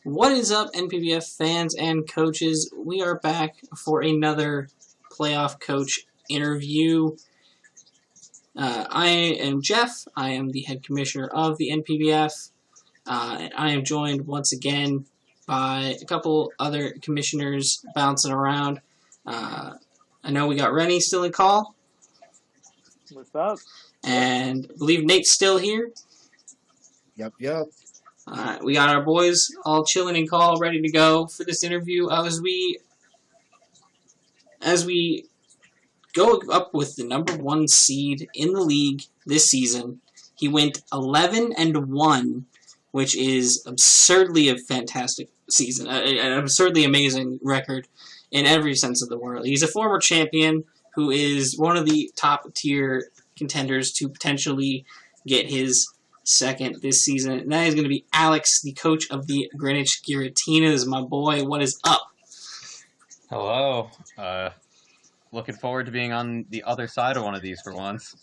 What is up, NPBF fans and coaches? We are back for another playoff coach interview. I am Jeff. I am the head commissioner of the NPBF. And I am joined once again by a couple other commissioners bouncing around. I know we got Rennie still in call. What's up? And I believe Nate's still here. Yep. All right, we got our boys all chilling in call, ready to go for this interview. As we go up with the number one seed in the league this season, he went 11-1, which is absurdly a fantastic season, an absurdly amazing record in every sense of the word. He's a former champion who is one of the top tier contenders to potentially get his second this season. And that is going to be Alex, the coach of the Greenwich Giratinas. My boy, what is up? Hello. Looking forward to being on the other side of one of these for once.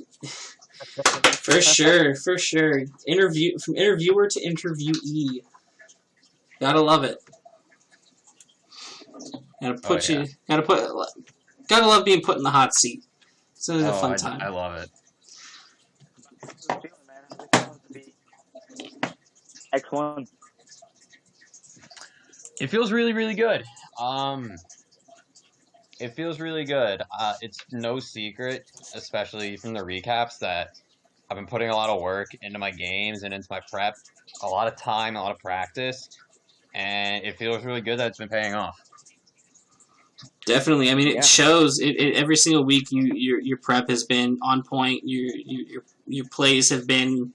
For sure. From interviewer to interviewee. Gotta love it. Gotta love being put in the hot seat. It's always a fun time. I love it. X1. It feels really, really good. It feels really good. It's no secret, especially from the recaps, that I've been putting a lot of work into my games and into my prep, a lot of time, a lot of practice, and it feels really good that it's been paying off. Definitely. I mean, it shows. Every single week, your prep has been on point. Your plays have been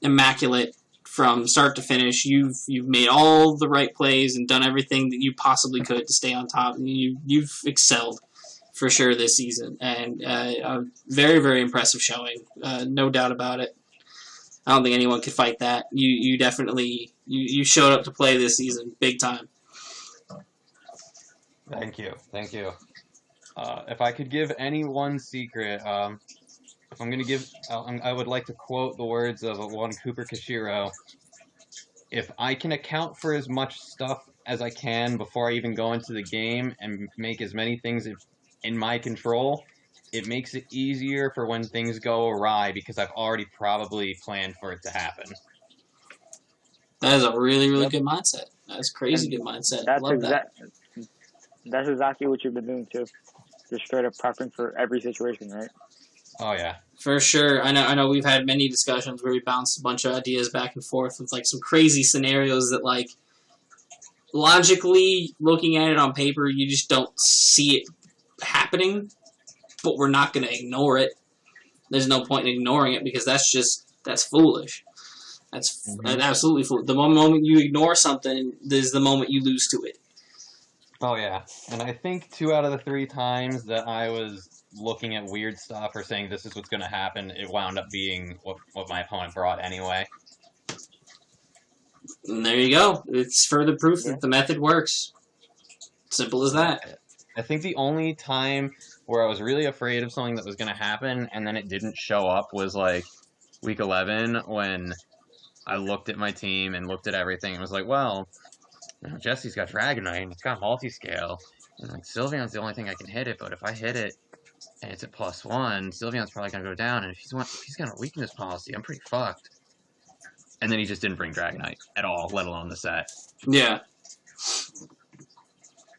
immaculate from start to finish. You've made all the right plays and done everything that you possibly could to stay on top. And you've excelled for sure this season, and a very, very impressive showing. No doubt about it. I don't think anyone could fight that. You definitely you showed up to play this season big time. Thank you. If I could give any one secret, if I'm going to give, I would like to quote the words of one Cooper Kishiro. If I can account for as much stuff as I can before I even go into the game and make as many things in my control, it makes it easier for when things go awry because I've already probably planned for it to happen. That is a really, really good mindset. That's crazy good mindset. I love that. That's exactly what you've been doing too. Just straight up prepping for every situation, right? Oh yeah, for sure. I know. We've had many discussions where we bounced a bunch of ideas back and forth with like some crazy scenarios that, like, logically looking at it on paper, you just don't see it happening. But we're not going to ignore it. There's no point in ignoring it because that's foolish. That's absolutely foolish. The moment you ignore something is the moment you lose to it. Oh, yeah. And I think 2 out of the 3 times that I was looking at weird stuff or saying this is what's going to happen, it wound up being what my opponent brought anyway. And there you go. It's further proof that the method works. Simple as that. I think the only time where I was really afraid of something that was going to happen and then it didn't show up was like week 11 when I looked at my team and looked at everything and was like, well, Jesse's got Dragonite and it's got multi-scale. And like Sylveon's the only thing I can hit it, but if I hit it and it's at +1, Sylveon's probably gonna go down, and if he's got a weakness policy, I'm pretty fucked. And then he just didn't bring Dragonite at all, let alone the set. Yeah.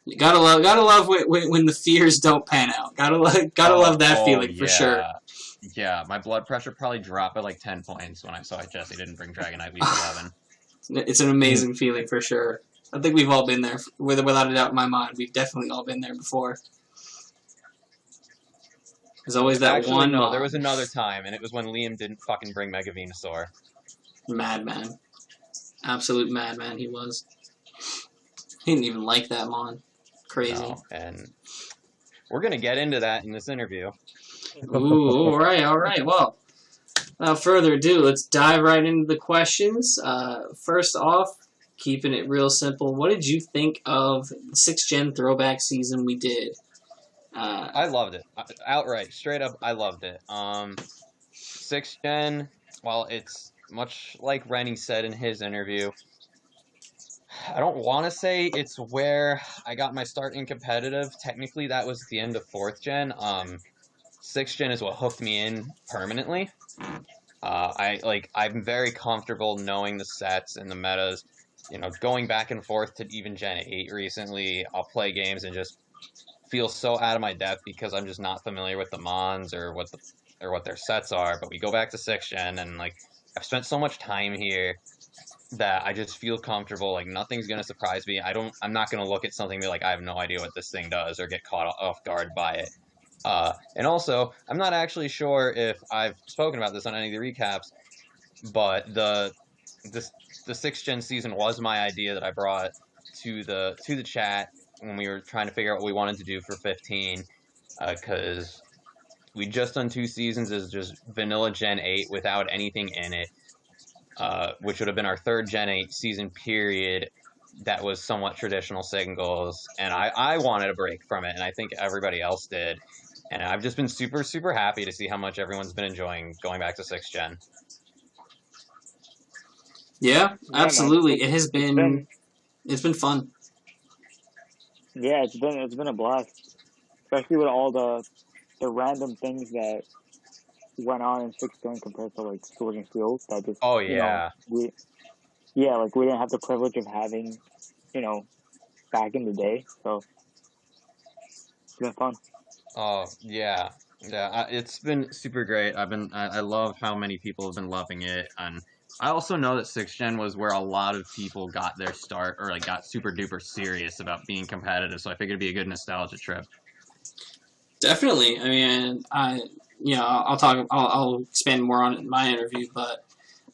You gotta love when the fears don't pan out. Gotta love that feeling for sure. Yeah, my blood pressure probably dropped by like 10 points when I saw Jesse didn't bring Dragonite week 11. It's an amazing feeling for sure. I think we've all been there, without a doubt in my mind. We've definitely all been there before. There's always that one. No, there was another time, and it was when Liam didn't fucking bring Mega Venusaur. Madman. Absolute madman he was. He didn't even like that mon. Crazy. No, and we're going to get into that in this interview. Ooh, all right. Well, without further ado, let's dive right into the questions. First off, keeping it real simple, what did you think of the 6th Gen throwback season we did? I loved it. Outright, straight up, I loved it. 6th Gen, while it's much like Rennie said in his interview, I don't want to say it's where I got my start in competitive. Technically, that was the end of 4th gen. 6th gen is what hooked me in permanently. I'm very comfortable knowing the sets and the metas. Going back and forth to even Gen 8 recently, I'll play games and just feel so out of my depth because I'm just not familiar with the mons or what their sets are. But we go back to 6th gen and I've spent so much time here that I just feel comfortable. Nothing's gonna surprise me. I'm not gonna look at something and be like, I have no idea what this thing does or get caught off guard by it. And also, I'm not actually sure if I've spoken about this on any of the recaps, but the 6th gen season was my idea that I brought to the chat when we were trying to figure out what we wanted to do for 15, because we just done 2 seasons as just vanilla Gen 8 without anything in it, which would have been our 3rd Gen 8 season period that was somewhat traditional singles, and I wanted a break from it, and I think everybody else did. And I've just been super, super happy to see how much everyone's been enjoying going back to 6th gen. Yeah, absolutely. It's been fun. Yeah, it's been a blast, especially with all the random things that went on in 6th gen compared to Sword and Shield. That just we didn't have the privilege of having, back in the day. So it's been fun. Oh yeah. It's been super great. I love how many people have been loving it, and I also know that 6th gen was where a lot of people got their start or got super duper serious about being competitive. So I figured it'd be a good nostalgia trip. Definitely. I mean, I'll expand more on it in my interview, but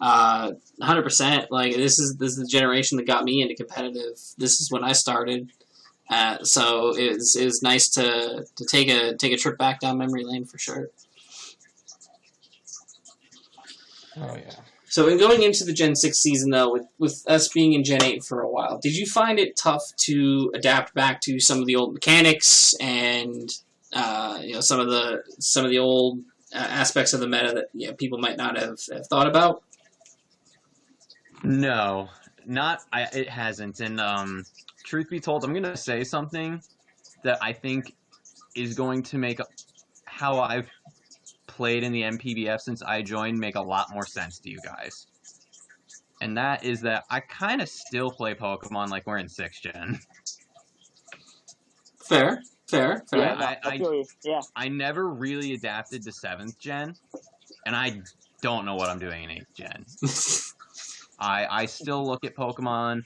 100%. This is the generation that got me into competitive. This is when I started. So it was nice to take a trip back down memory lane for sure. Oh yeah. So in going into the Gen 6 season though, with us being in Gen 8 for a while, did you find it tough to adapt back to some of the old mechanics and some of the old aspects of the meta that people might not have thought about? No, it hasn't. And truth be told, I'm going to say something that I think is going to make how I've played in the NPBF since I joined make a lot more sense to you guys. And that is that I kind of still play Pokemon like we're in 6th gen. Fair. Yeah, I never really adapted to 7th gen, and I don't know what I'm doing in 8th gen. I still look at Pokemon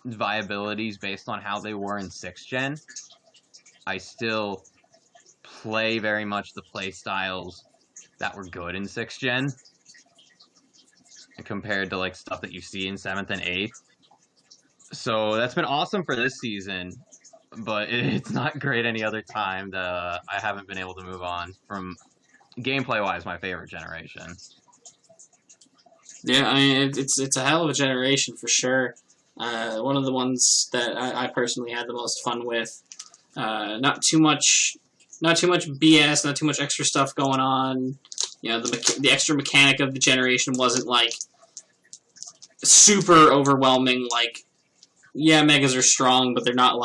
viabilities based on how they were in 6th gen. I still play very much the play styles that were good in 6th gen compared to stuff that you see in 7th and 8th. So that's been awesome for this season, but it's not great any other time that I haven't been able to move on from gameplay-wise my favorite generation. Yeah, I mean it's a hell of a generation for sure. One of the ones that I personally had the most fun with. Not too much BS, not too much extra stuff going on. The extra mechanic of the generation wasn't super overwhelming. Megas are strong, but they're not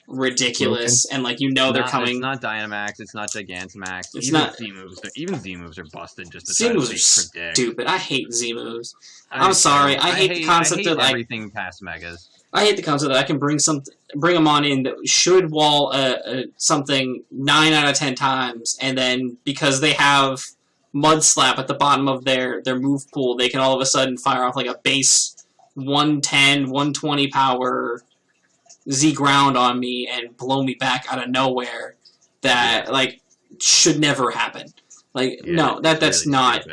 ridiculous, and they're coming. It's not Dynamax, it's not Gigantamax. It's even not Z-moves. Even Z-moves are busted just to Z-moves try are to predict. Stupid. I hate Z-moves. I'm sorry. I hate the concept of everything past Megas. I hate the concept that I can bring them on in that should wall something 9 out of 10 times, and then because they have Mud Slap at the bottom of their move pool, they can all of a sudden fire off a base 110, 120 power Z ground on me and blow me back out of nowhere. That should never happen. No, that's not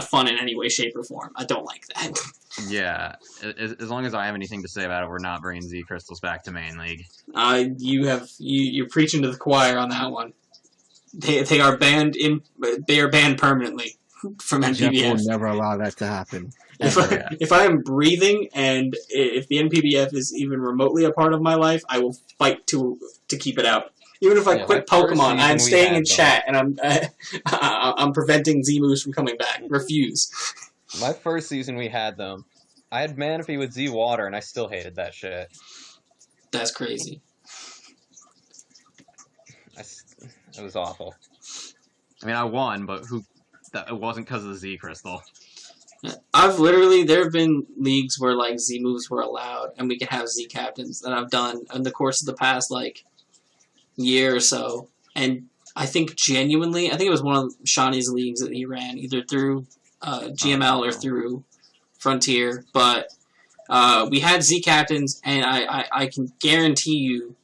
fun in any way, shape, or form. I don't like that. Yeah, as long as I have anything to say about it, we're not bringing Z crystals back to main league. You're preaching to the choir on that one. They are banned permanently from NPBF. Jeff will never allow that to happen. If I am breathing and if the NPBF is even remotely a part of my life, I will fight to keep it out. Even if I quit Pokemon, I'm staying in chat and I'm preventing Z-moves from coming back. Refuse. My first season we had them, I had Manaphy with Z Water, and I still hated that shit. That's crazy. It was awful. I mean, I won, but it wasn't because of the Z Crystal. There have been leagues where, like, Z moves were allowed, and we could have Z captains that I've done in the course of the past, like, year or so. And I think it was one of Shawnee's leagues that he ran, either through GML or through Frontier. But we had Z captains, and I can guarantee you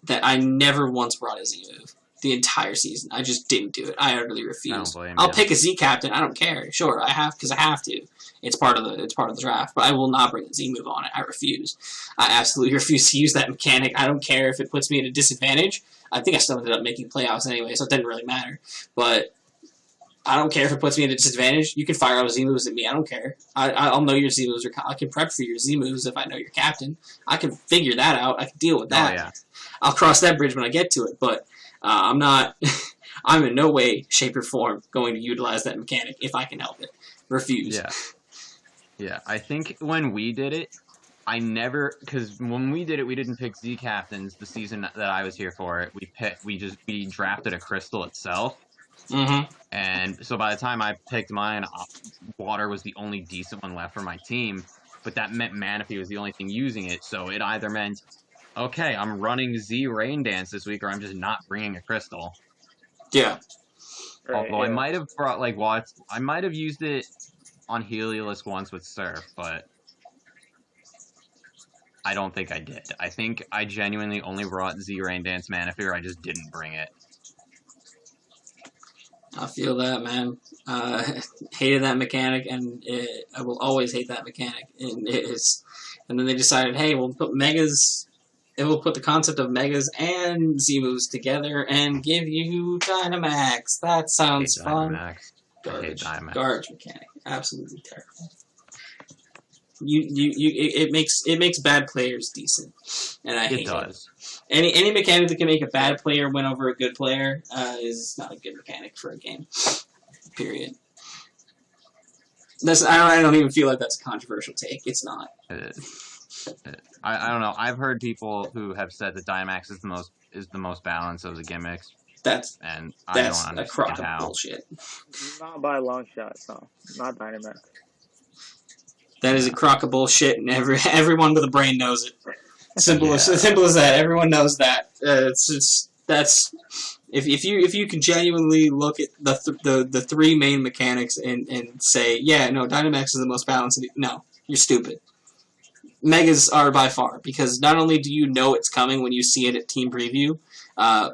that I never once brought a Z move the entire season. I just didn't do it. I utterly refused. I'll pick a Z captain. I don't care. Sure, I have because I have to. It's part of the draft. But I will not bring a Z move on it. I refuse. I absolutely refuse to use that mechanic. I don't care if it puts me at a disadvantage. I think I still ended up making playoffs anyway, so it didn't really matter. But I don't care if it puts me at a disadvantage. You can fire out Z moves at me. I don't care. I'll know your Z moves. I can prep for your Z moves if I know your captain. I can figure that out. I can deal with that. Oh, yeah. I'll cross that bridge when I get to it. But I'm not. I'm in no way, shape, or form going to utilize that mechanic if I can help it. Refuse. Yeah. Yeah. I think when we did it, because when we did it, we didn't pick Z captains the season that I was here for it. We drafted a crystal itself. Mm-hmm. And so by the time I picked mine, Water was the only decent one left for my team. But that meant Manaphy was the only thing using it. So it either meant, okay, I'm running Z Rain Dance this week, or I'm just not bringing a crystal. Yeah. Although I might have brought, like, I might have used it on Heliolisk once with Surf, but I don't think I did. I think I genuinely only brought Z Rain Dance Manaphy, or I just didn't bring it. I feel that, man. Hated that mechanic, and I will always hate that mechanic. And then they decided, hey, we'll put Megas. It will put the concept of Megas and Z moves together and give you Dynamax. That sounds fun. Dynamax. Garbage. I hate Dynamax. Garbage mechanic. Absolutely terrible. It makes bad players decent, and I hate it. Does. Any mechanic that can make a bad player win over a good player is not a good mechanic for a game. Period. I don't even feel like that's a controversial take. It's not. It is. I don't know. I've heard people who have said that Dynamax is the most balanced of the gimmicks. That's I don't understand a crock how. of bullshit. Not by a long shot, no. Not Dynamax. That is a crock of bullshit, and everyone with a brain knows it. Simple as that. Everyone knows that. That's if you can genuinely look at the three main mechanics and say, yeah, no, Dynamax is the most balanced. No, you're stupid. Megas are by far, because not only do you know it's coming when you see it at team preview,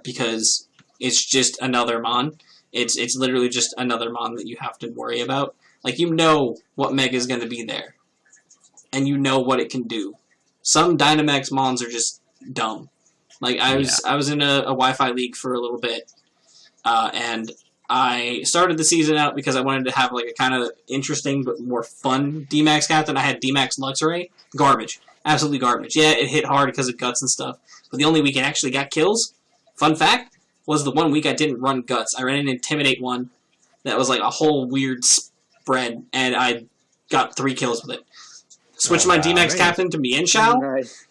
because it's just another Mon. It's literally just another Mon that you have to worry about. Like, you know what Mega is going to be there. And you know what it can do. Some Dynamax Mons are just dumb. Like, I was in a Wi-Fi league for a little bit. And I started the season out because I wanted to have, like, a kind of interesting but more fun D-Max captain. I had D-Max Luxray. Garbage. Absolutely garbage. Yeah, it hit hard because of Guts and stuff. But the only week it actually got kills, fun fact, was the one week I didn't run Guts. I ran an Intimidate one that was, like, a whole weird spread, and I got 3 kills with it. Switched my D-Max captain to Mienshao. Nice.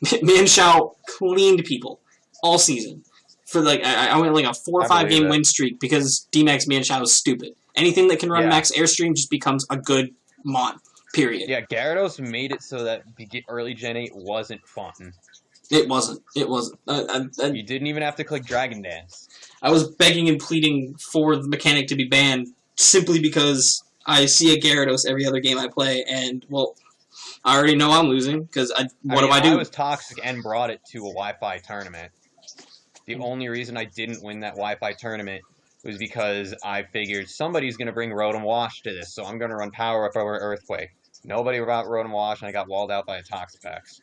Mienshao cleaned people all season. For like, I went like a 4 or 5 game win streak because D-Max Mienshao is stupid. Anything that can run max airstream just becomes a good Mon. Period. Yeah, Gyarados made it so that early Gen 8 wasn't fun. It wasn't. You didn't even have to click Dragon Dance. I was begging and pleading for the mechanic to be banned simply because I see a Gyarados every other game I play, and, well, I already know I'm losing, because what do I do? I was toxic and brought it to a Wi-Fi tournament. The only reason I didn't win that Wi-Fi tournament was because I figured somebody's going to bring Rotom Wash to this, so I'm going to run Power Up over Earthquake. Nobody brought Rotom Wash, and I got walled out by a Toxapex.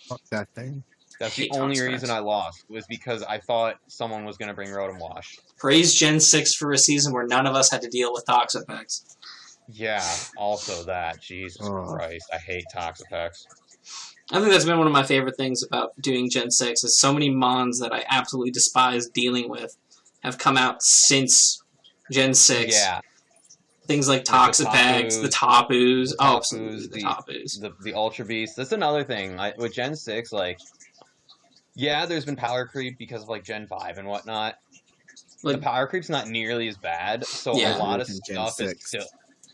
Fuck that thing. That's the only reason I lost, was because I thought someone was going to bring Rotom Wash. Praise Gen 6 for a season where none of us had to deal with Toxapex. Yeah, also that. Jesus Christ, I hate Toxapex. I think that's been one of my favorite things about doing Gen 6, is so many Mons that I absolutely despise dealing with have come out since Gen 6. Yeah. Things like Toxapex, the Tapus. Oh, absolutely, the Tapus. The Ultra Beast. That's another thing. With Gen 6, like, yeah, there's been power creep because of, like, Gen 5 and whatnot. Like, the power creep's not nearly as bad, so a lot of stuff is still...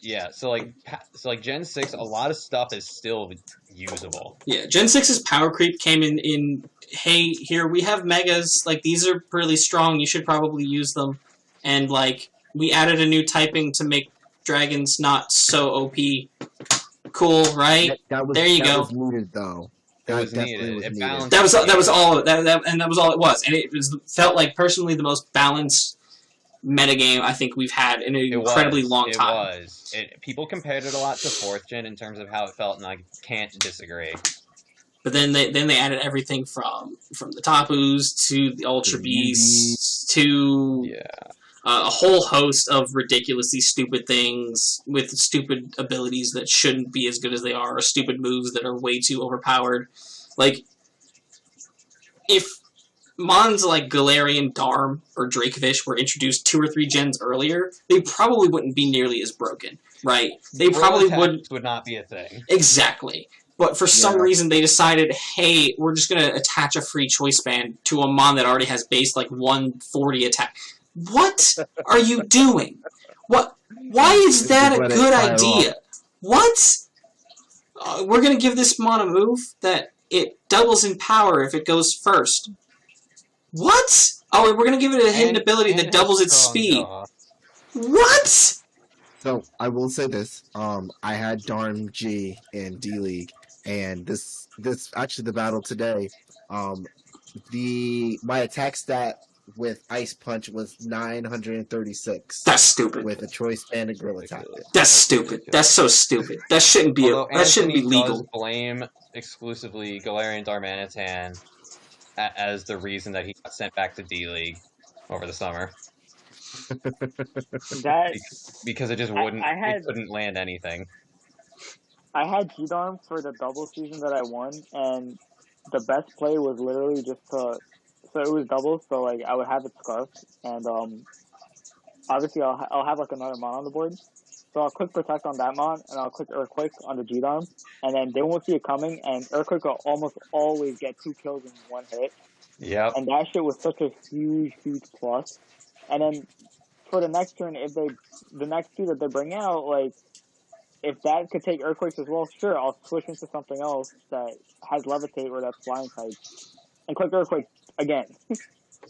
Yeah, so like Gen 6, a lot of stuff is still usable. Yeah, Gen 6's power creep came in, hey, here, we have megas, like, these are really strong, you should probably use them. And, like, we added a new typing to make dragons not so OP. Cool, right? There you go. That was needed, though. It was needed. It balanced. That was all. That was all it was, and it felt like personally the most balanced metagame I think we've had in an incredibly long time. It was. People compared it a lot to 4th gen in terms of how it felt, and I can't disagree. But then they added everything from the Tapus to the Ultra Beasts to a whole host of ridiculously stupid things with stupid abilities that shouldn't be as good as they are, or stupid moves that are way too overpowered. Like, if mons like Galarian Darm or Dracovish were introduced 2 or 3 gens earlier, they probably wouldn't be nearly as broken, right? They probably would not be a thing. Exactly. But for some reason, they decided, hey, we're just going to attach a free choice band to a mon that already has base like 140 attack. What are you doing? What? Why is that a good idea? What? We're going to give this mon a move that it doubles in power if it goes first. What? Oh, we're going to give it a hidden ability that doubles its speed. What? So, I will say this. I had Darm G in D-League, and this actually the battle today, my attack stat with Ice Punch was 936. That's stupid. With a choice band and Gorilla Tactic. That's stupid. That's so stupid. That shouldn't be legal. Does blame exclusively Galarian Darmanitan as the reason that he got sent back to D-League over the summer. Because it just wouldn't. It couldn't land anything. I had G-Darm for the double season that I won, and the best play was literally just to. So it was double, so like I would have it scarfed, and obviously I'll have like another mon on the board. So I'll click Protect on that mon, and I'll click Earthquake on the G-Darm, and then they won't see it coming, and Earthquake will almost always get 2 kills in 1 hit. Yeah. And that shit was such a huge plus. And then for the next turn, the next 2 that they bring out, like, if that could take Earthquakes as well, sure, I'll switch into something else that has Levitate or that's Flying type, and click Earthquake again.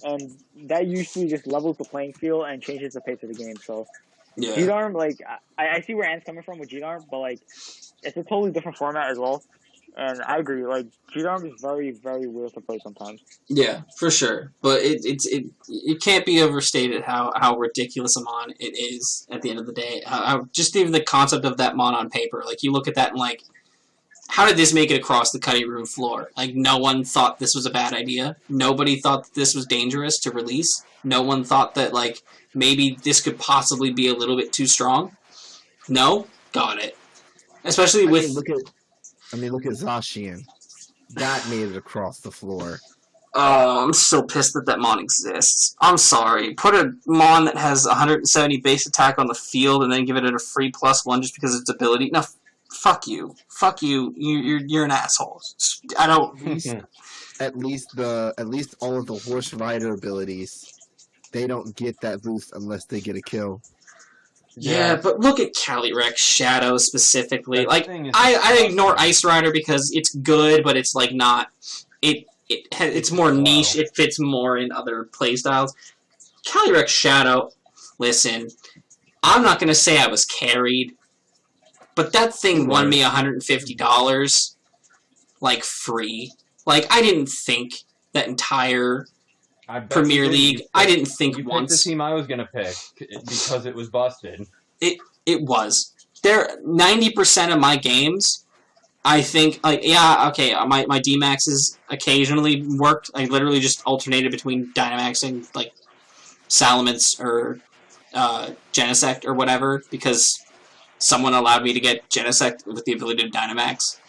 And that usually just levels the playing field and changes the pace of the game, so... Yeah. G-Darm, like, I see where Ant's coming from with G-Darm, but, like, it's a totally different format as well. And I agree, like, G-Darm is very, very weird to play sometimes. Yeah, for sure. But it can't be overstated how ridiculous a mon it is at the end of the day. Just even the concept of that mon on paper. Like, you look at that and, like, how did this make it across the cutting room floor? Like, no one thought this was a bad idea. Nobody thought that this was dangerous to release. No one thought that, like, maybe this could possibly be a little bit too strong. No? Got it. Especially with... look at Zacian. That made it across the floor. Oh, I'm so pissed that mon exists. I'm sorry. Put a mon that has 170 base attack on the field and then give it a free +1 just because of its ability. No, fuck you. Fuck you. You're an asshole. I don't... At least all of the horse rider abilities, they don't get that boost unless they get a kill. Yeah, but look at Calyrex Shadow specifically. Like, I ignore Ice Rider because it's good, but it's like not. It's more niche. It fits more in other playstyles. Calyrex Shadow. Listen, I'm not gonna say I was carried, but that thing won me $150, like free. Like, I didn't think that entire Premier League. I didn't think once. You picked the team I was gonna pick because it was busted. It was. 90% of my games, I think, like, yeah, okay, my D-Maxes occasionally worked. I literally just alternated between Dynamaxing, like, Salamence or Genesect or whatever, because someone allowed me to get Genesect with the ability to Dynamax.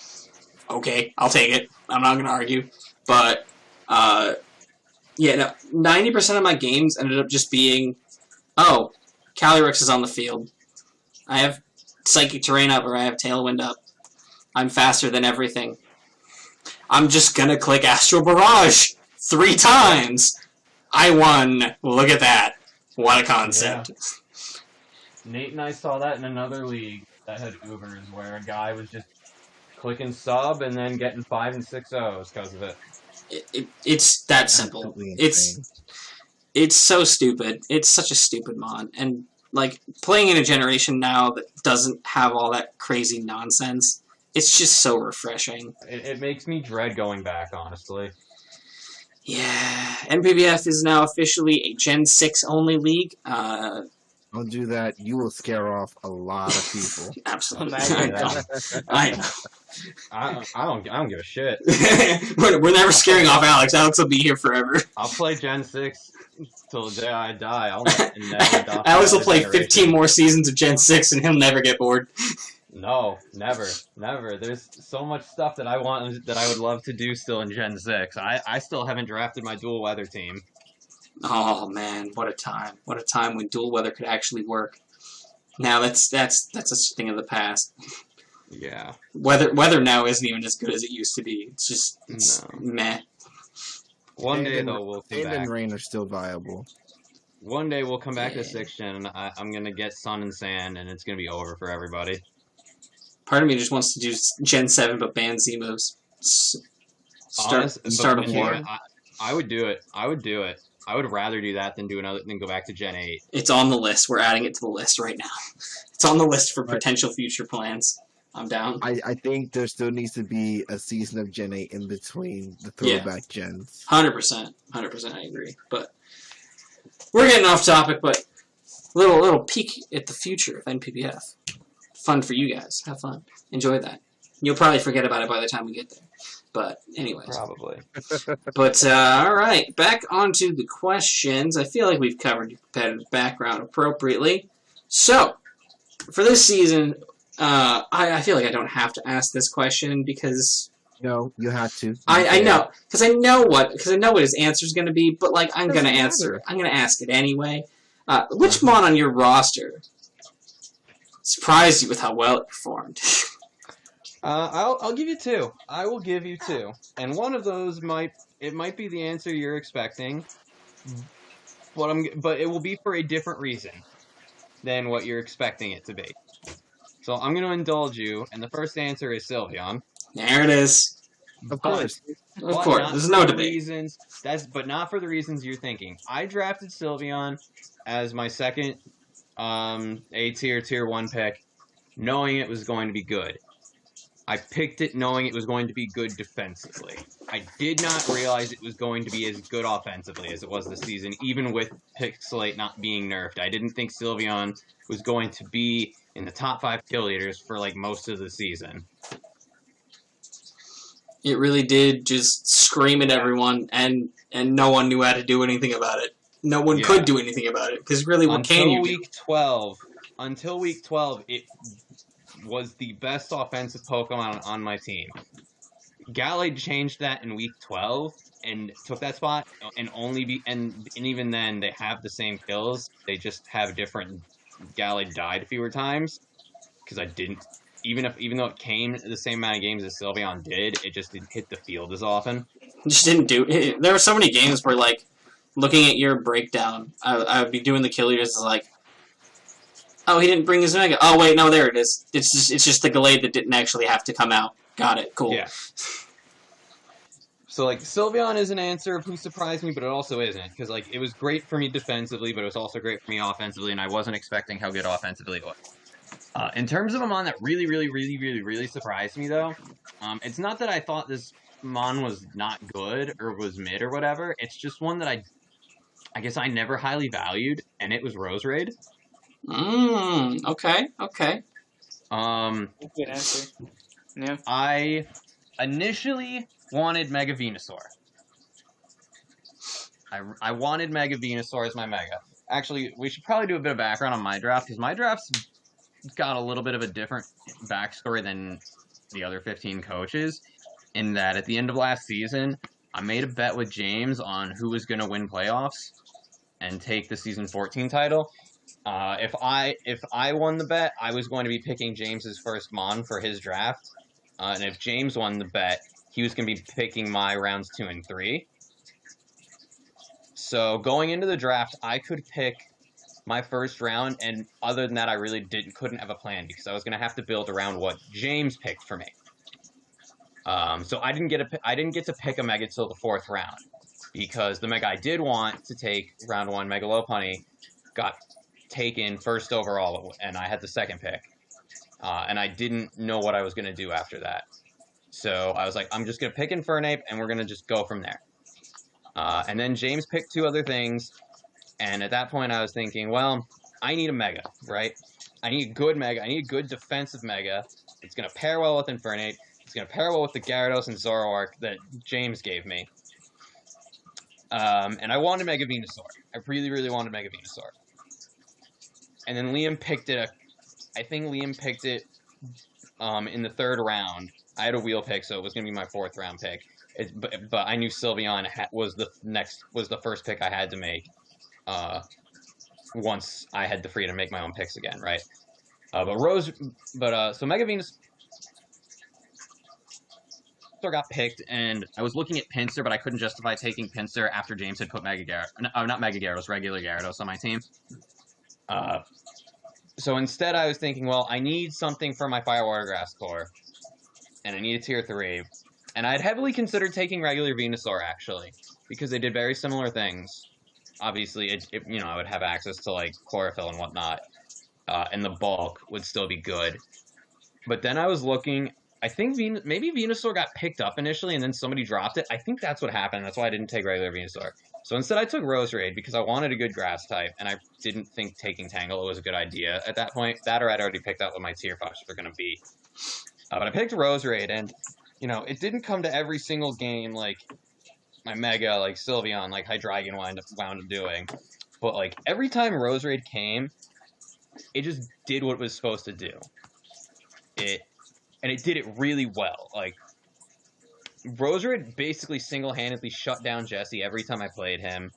Okay, I'll take it. I'm not going to argue. But, yeah, no, 90% of my games ended up just being, oh, Calyrex is on the field. I have Psychic Terrain up, or I have Tailwind up. I'm faster than everything. I'm just gonna click Astral Barrage 3 times. I won. Look at that. What a concept. Yeah. Nate and I saw that in another league that had Ubers, where a guy was just clicking sub and then getting 5 and 6 O's because of it. It's that simple. It's so stupid. It's such a stupid mod. And, like, playing in a generation now that doesn't have all that crazy nonsense, it's just so refreshing. It makes me dread going back, honestly. Yeah. NPBF is now officially a Gen 6 only league. Don't do that. You will scare off a lot of people. Absolutely. I know. I don't give a shit. We're never scaring off Alex. Alex will be here forever. I'll play Gen 6 till the day I die. Alex will play 15 more seasons of Gen 6 and he'll never get bored. No, never. There's so much stuff that I want, that I would love to do still in Gen 6. I still haven't drafted my dual weather team. Oh man, what a time! What a time when dual weather could actually work. Now that's a thing of the past. Yeah. Weather now isn't even as good as it used to be. It's meh. One day though we'll come back. And rain are still viable. One day we'll come back to 6th gen and I'm gonna get sun and sand and it's gonna be over for everybody. Part of me just wants to do Gen 7 but ban Z moves. Start a war. I would do it. I would rather do that than go back to Gen 8. It's on the list. We're adding it to the list right now. It's on the list for potential future plans. I'm down. I think there still needs to be a season of Gen 8 in between the throwback gens. 100%. 100% I agree. But we're getting off topic, but little peek at the future of NPBF. Fun for you guys. Have fun. Enjoy that. You'll probably forget about it by the time we get there. But anyways. Probably. But, alright. Back onto the questions. I feel like we've covered your competitive background appropriately. So, for this season, I feel like I don't have to ask this question because... No, you have to. I know. Because I know what his answer is going to be, but, like, I'm going to answer. I'm going to ask it anyway. Which mod on your roster surprised you with how well it performed? I'll give you 2. I will give you 2, and one of those might be the answer you're expecting, but it will be for a different reason than what you're expecting it to be. So I'm going to indulge you, and the first answer is Sylveon. There it is. Of course. Of course. There's no debate. But not for the reasons you're thinking. I drafted Sylveon as my second A tier 1 pick, knowing it was going to be good. I picked it knowing it was going to be good defensively. I did not realize it was going to be as good offensively as it was this season, even with Pixelate not being nerfed. I didn't think Sylveon was going to be in the top 5 kill leaders for like most of the season. It really did just scream at everyone, and no one knew how to do anything about it. No one could do anything about it, because really, what can you do? Until week 12, it was the best offensive Pokemon on my team. Gallade changed that in week 12 and took that spot, and even then they have the same kills. They just have different. Gallade died fewer times because I didn't. Even though it came the same amount of games as Sylveon did, it just didn't hit the field as often. It just didn't do. There were so many games where, like, looking at your breakdown, I would be doing the kill leaders like, oh, he didn't bring his Mega. Oh, wait, no, there it is. It's just the Gallade that didn't actually have to come out. Got it. Cool. Yeah. So, like, Sylveon is an answer of who surprised me, but it also isn't. Because, like, it was great for me defensively, but it was also great for me offensively, and I wasn't expecting how good offensively it was. In terms of a Mon that really surprised me, though, it's not that I thought this Mon was not good or was mid or whatever. It's just one that I guess I never highly valued, and it was Roserade. Okay. Good answer. Yeah. I initially wanted Mega Venusaur. I wanted Mega Venusaur as my Mega. Actually, we should probably do a bit of background on my draft, because my draft's got a little bit of a different backstory than the other 15 coaches, in that at the end of last season, I made a bet with James on who was going to win playoffs and take the Season 14 title. If I won the bet, I was going to be picking James's first Mon for his draft, and if James won the bet, he was going to be picking my rounds 2 and 3. So going into the draft, I could pick my first round, and other than that, I really couldn't have a plan because I was going to have to build around what James picked for me. So I didn't get to pick a Mega till the 4th round because the Mega I did want to take round 1, Mega Lopunny, got taken first overall, and I had the 2nd pick, and I didn't know what I was going to do after that. So I was like, I'm just going to pick Infernape, and we're going to just go from there. And then James picked 2 other things, and at that point I was thinking, well, I need a Mega, right? I need a good Mega. I need a good defensive Mega. It's going to pair well with Infernape. It's going to pair well with the Gyarados and Zoroark that James gave me. And I wanted Mega Venusaur. I really, really wanted Mega Venusaur. And then Liam picked it. I think Liam picked it in the 3rd round. I had a wheel pick, so it was going to be my 4th round pick. But I knew Sylveon was the first pick I had to make. Once I had the freedom to make my own picks again, right? So Mega Venusaur got picked, and I was looking at Pinsir, but I couldn't justify taking Pinsir after James had put not Mega Gyarados, regular Gyarados on my team. So instead I was thinking, well, I need something for my Fire Water Grass core, and I need a tier 3. And I had heavily considered taking regular Venusaur, actually, because they did very similar things. Obviously, I would have access to, like, chlorophyll and whatnot, and the bulk would still be good. But then I was looking, I think maybe Venusaur got picked up initially, and then somebody dropped it. I think that's what happened. That's why I didn't take regular Venusaur. So instead I took Roserade, because I wanted a good grass type, and I didn't think taking Tangle was a good idea at that point. That or I'd already picked out what my tier 5s were going to be. But I picked Roserade, and, it didn't come to every single game, like, my Mega, like, Sylveon, like, Hydreigon wound up doing. But, like, every time Roserade came, it just did what it was supposed to do. And it did it really well. Like, Roserade basically single-handedly shut down Jesse every time I played him.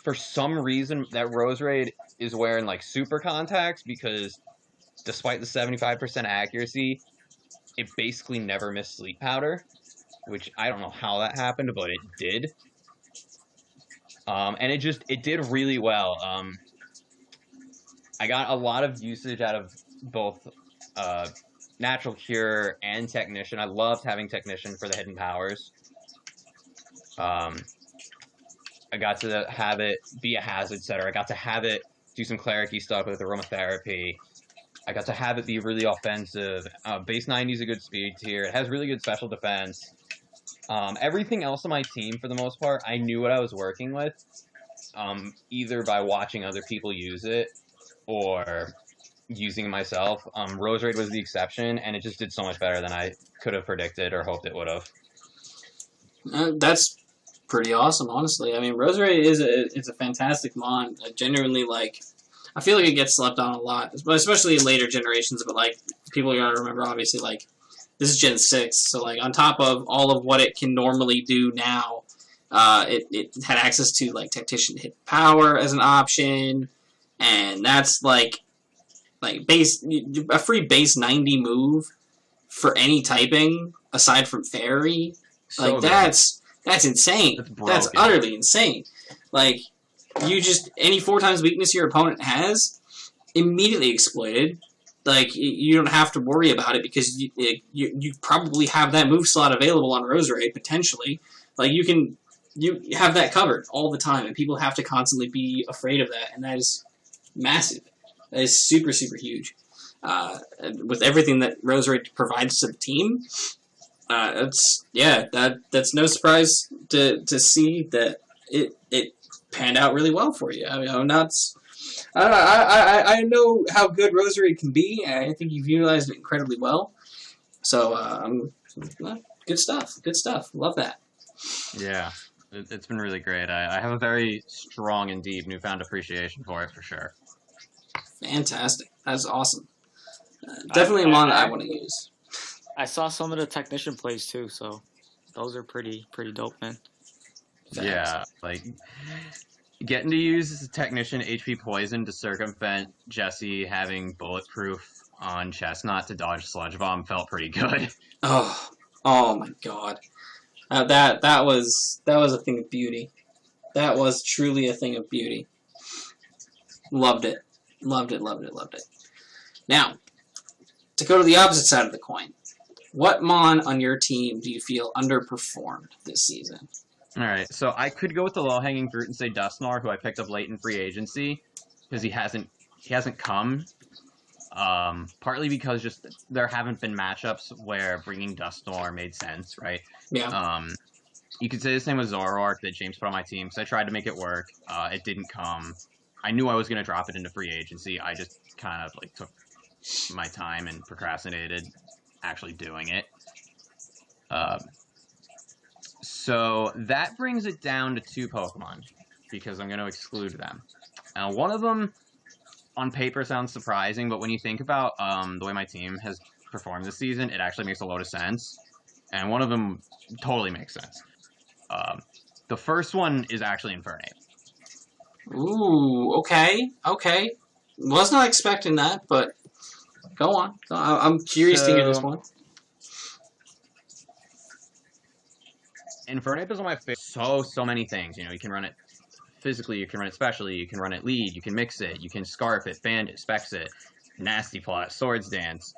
For some reason, that Roserade is wearing, like, super contacts, because despite the 75% accuracy, it basically never missed Sleep Powder, which I don't know how that happened, but it did. And it did really well. I got a lot of usage out of both Natural Cure and Technician. I loved having Technician for the hidden powers. I got to have it be a hazard setter. I got to have it do some cleric-y stuff with aromatherapy. I got to have it be really offensive. Base 90 is a good speed tier. It has really good special defense. Everything else on my team, for the most part, I knew what I was working with, either by watching other people use it or using it myself. Roserade was the exception, and it just did so much better than I could have predicted or hoped it would have. That's pretty awesome, honestly. I mean, Roserade it's a fantastic mon. I genuinely, like, I feel like it gets slept on a lot, especially in later generations, but, like, people gotta remember, obviously, like, this is Gen 6, so, like, on top of all of what it can normally do now, it had access to, like, Tactician Hit Power as an option, and that's, like a free base 90 move for any typing, aside from Fairy. So like, that's insane. That's utterly insane. Like, you just, any 4 times weakness your opponent has, immediately exploited. Like, you don't have to worry about it because you probably have that move slot available on Roserade, potentially. Like, you have that covered all the time, and people have to constantly be afraid of that, and that is massive. That is super, super huge. With everything that Roserade provides to the team, that's no surprise to see that it panned out really well for you. I mean, I know how good Roserade can be, and I think you've utilized it incredibly well. So, good stuff. Good stuff. Love that. Yeah, it's been really great. I have a very strong and deep newfound appreciation for it, for sure. Fantastic. That's awesome. Definitely a mon that I want to use. I saw some of the Technician plays too, so those are pretty dope, man. Yeah, like, Getting to use Technician HP Poison to circumvent Jesse having Bulletproof on Chestnut to dodge Sludge Bomb felt pretty good. Oh my god. That was a thing of beauty. That was truly a thing of beauty. Loved it. Loved it. Now, to go to the opposite side of the coin, what Mon on your team do you feel underperformed this season? All right, so I could go with the low-hanging fruit and say Dustnor, who I picked up late in free agency, because he hasn't come. Partly because just there haven't been matchups where bringing Dustnor made sense, right? Yeah. You could say the same with Zoroark that James put on my team, because I tried to make it work. It didn't come. I knew I was going to drop it into free agency. I just kind of like took my time and procrastinated actually doing it. So that brings it down to 2 Pokemon, because I'm going to exclude them. Now, one of them, on paper, sounds surprising, but when you think about the way my team has performed this season, it actually makes a load of sense. And one of them totally makes sense. The first one is actually Infernape. Ooh, okay. Was not expecting that, but go on. I'm curious to hear this one. Infernape is one of my favorite. So many things. You know, you can run it physically, you can run it specially, you can run it lead, you can mix it, you can Scarf it, Bandit, Specs it, Nasty Plot, Swords Dance,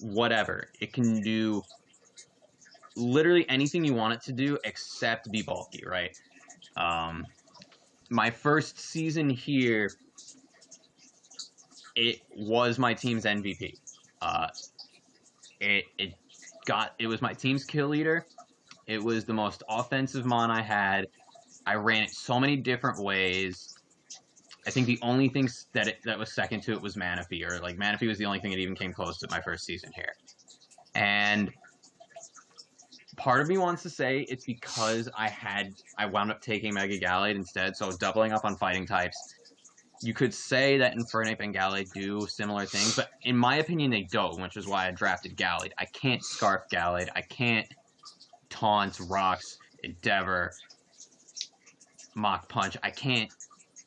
whatever. It can do literally anything you want it to do except be bulky, right? My first season here, it was my team's MVP. It was my team's kill leader. It was the most offensive Mon I had. I ran it so many different ways. I think the only thing that was second to it was Manaphy, or like Manaphy was the only thing that even came close to my first season here. And part of me wants to say it's because I wound up taking Mega Gallade instead, so doubling up on fighting types. You could say that Infernape and Gallade do similar things, but in my opinion they don't, which is why I drafted Gallade. I can't Scarf Gallade. I can't Taunt, Rocks, Endeavor, Mach Punch. I can't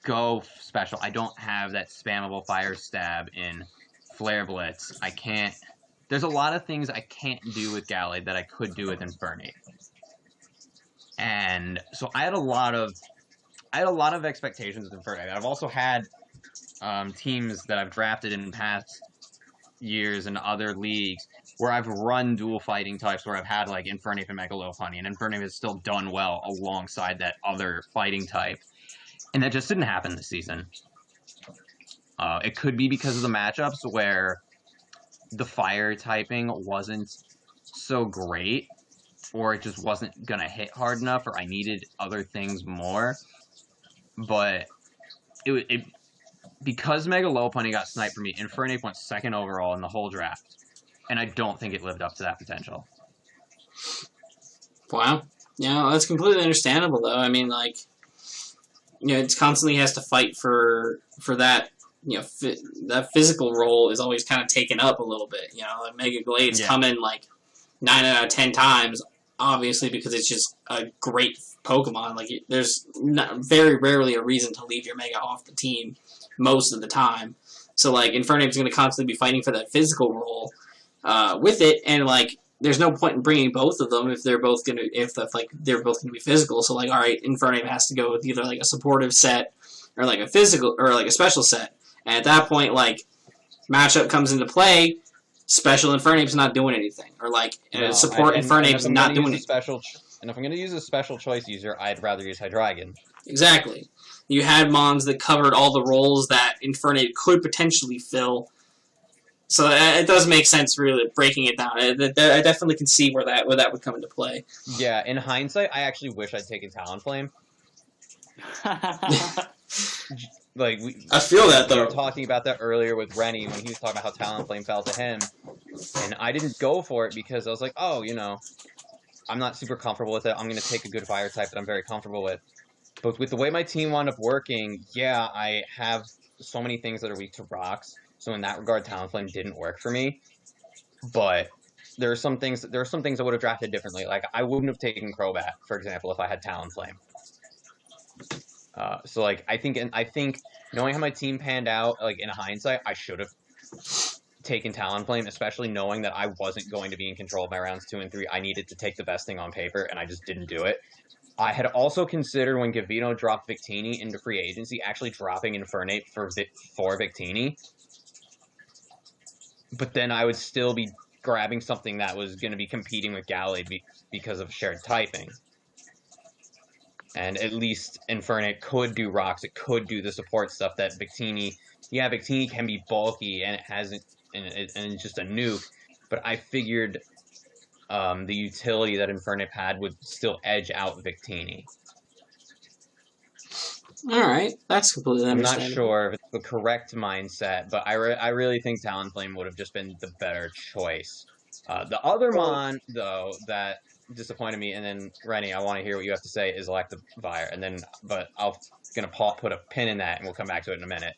go special. I don't have that spammable Fire Stab in Flare Blitz. I can't... There's a lot of things I can't do with Gallade that I could do with Infernape. And so I had a lot of expectations with Infernape. I've also had teams that I've drafted in past years in other leagues where I've run dual fighting types, where I've had like Infernape and Mega Lopunny, and Infernape has still done well alongside that other fighting type. And that just didn't happen this season. It could be because of the matchups where the fire typing wasn't so great, or it just wasn't going to hit hard enough, or I needed other things more. But because Mega Lopunny got sniped for me, Infernape went second overall in the whole draft. And I don't think it lived up to that potential. Wow. Yeah, that's completely understandable, though. I mean, like, you know, it constantly has to fight for that, you know, that physical role is always kind of taken up a little bit. You know, like Mega Glade's come in like 9 out of 10 times, obviously, because it's just a great Pokemon. Like, there's very rarely a reason to leave your Mega off the team most of the time. So, like, Infernape's going to constantly be fighting for that physical role with it, and, like, there's no point in bringing both of them if they're both going to be physical. So, like, all right, Infernape has to go with either, like, a supportive set or, like, a physical, or, like, a special set. And at that point, like, matchup comes into play, special Infernape's not doing anything. Or, like, support Infernape's not doing anything. And if I'm going to use a special choice user, I'd rather use Hydreigon. Exactly. You had Mons that covered all the roles that Infernape could potentially fill. So it does make sense, really, breaking it down. I definitely can see where that would come into play. Yeah, in hindsight, I actually wish I'd taken Talonflame. Like I feel that, though. We were talking about that earlier with Rennie when he was talking about how Talonflame fell to him. And I didn't go for it because I was like, oh, you know, I'm not super comfortable with it. I'm going to take a good fire type that I'm very comfortable with. But with the way my team wound up working, yeah, I have so many things that are weak to rocks. So in that regard, Talonflame didn't work for me. But there are some things I would have drafted differently. Like, I wouldn't have taken Crobat, for example, if I had Talonflame. So like I think knowing how my team panned out, like in hindsight, I should have taken Talonflame, especially knowing that I wasn't going to be in control of my rounds 2 and 3. I needed to take the best thing on paper, and I just didn't do it. I had also considered when Gavino dropped Victini into free agency, actually dropping Infernape for Victini. But then I would still be grabbing something that was going to be competing with Gallade because of shared typing. And at least Infernape could do rocks. It could do the support stuff that Victini... Yeah, Victini can be bulky, and it hasn't... And it's just a nuke. But I figured the utility that Infernape had would still edge out Victini. Alright, that's completely understandable. I'm not sure if it's the correct mindset, but I really think Talonflame would have just been the better choice. The other Mon, though, that disappointed me, and then Rennie, I want to hear what you have to say, is Electivire, but I'm gonna put a pin in that, and we'll come back to it in a minute.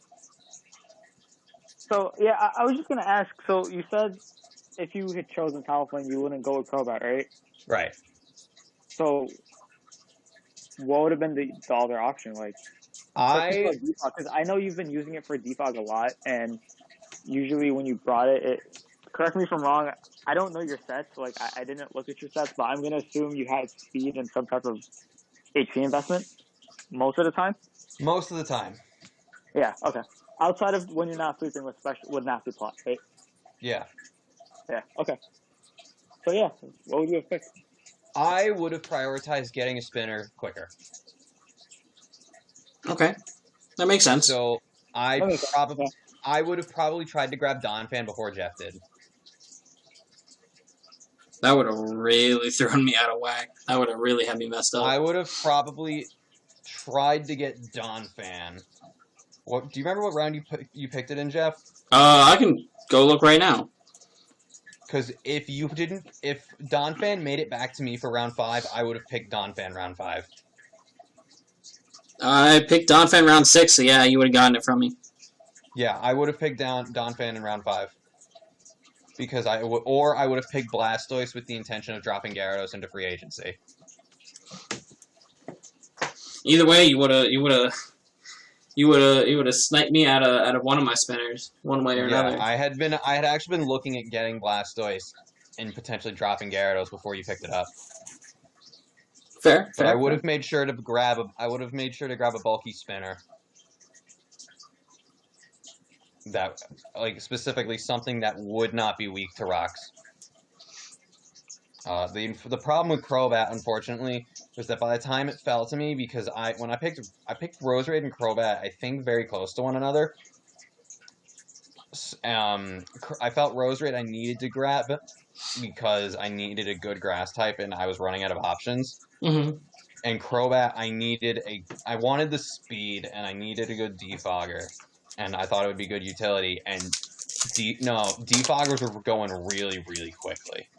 So yeah, I was just gonna ask. So you said if you had chosen Talonflame, you wouldn't go with Crobat, right? Right. So what would have been the other option? Like, because I know you've been using it for defog a lot, and usually when you brought it, correct me if I'm wrong, I don't know your sets, like I didn't look at your sets, but I'm going to assume you had speed and some type of HP investment most of the time? Most of the time. Yeah, okay. Outside of when you're not sweeping with Nasty Plot, right? Yeah. Yeah, okay. So yeah, what would you have picked? I would have prioritized getting a spinner quicker. Okay. That makes sense. So I would have probably tried to grab Donphan before Jeff did. That would have really thrown me out of whack. That would have really had me messed up. I would have probably tried to get Donphan. Do you remember what round you picked it in, Jeff? I can go look right now. Because if Donphan made it back to me for round 5, I would have picked Donphan round 5. I picked Donphan round 6, so yeah, you would have gotten it from me. Yeah, I would have picked Donphan in round 5. Because I would have picked Blastoise with the intention of dropping Gyarados into free agency. Either way, you would have sniped me out of one of my spinners, one way or another. I had actually been looking at getting Blastoise and potentially dropping Gyarados before you picked it up. Fair. I would have made sure to grab a bulky spinner. That, like, specifically something that would not be weak to rocks. The problem with Crobat, unfortunately, was that by the time it fell to me, because I picked Roserade and Crobat, I think very close to one another. I felt Roserade I needed to grab because I needed a good grass type and I was running out of options. Mm-hmm. And Crobat, I wanted the speed and I needed a good defogger. And I thought it would be good utility, and defoggers were going really, really quickly.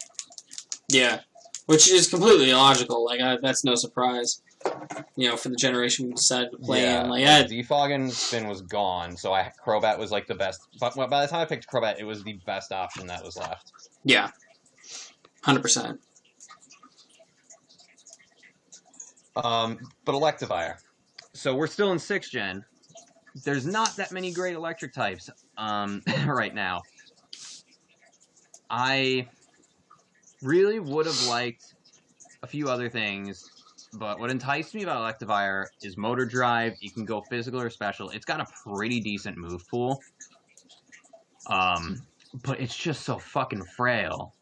Yeah, which is completely illogical. Like that's no surprise, for the generation we decided to play in. Defog and spin was gone, so Crobat was like the best. But by the time I picked Crobat, it was the best option that was left. Yeah, 100%. But Electivire. So we're still in 6th gen. There's not that many great electric types right now. I really would have liked a few other things, but what enticed me about Electivire is Motor Drive. You can go physical or special. It's got a pretty decent move pool. But it's just so fucking frail.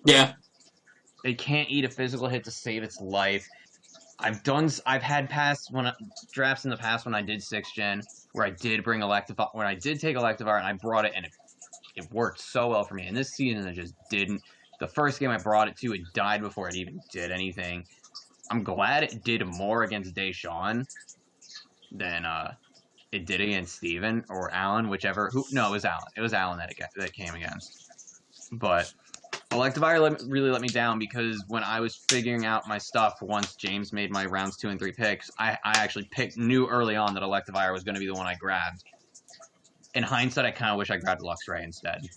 Yeah. It can't eat a physical hit to save its life. I've had drafts in the past when I did 6th gen where I did take Electivire and I brought it and it worked so well for me. And this season it just didn't. The first game I brought it to, it died before it even did anything. I'm glad it did more against Deshawn than it did against Steven or Alan, whichever. No, it was Alan. It was Alan that it came against. But Electivire really let me down because when I was figuring out my stuff once James made my rounds 2 and 3 picks, I actually knew early on that Electivire was going to be the one I grabbed. In hindsight, I kind of wish I grabbed Luxray instead.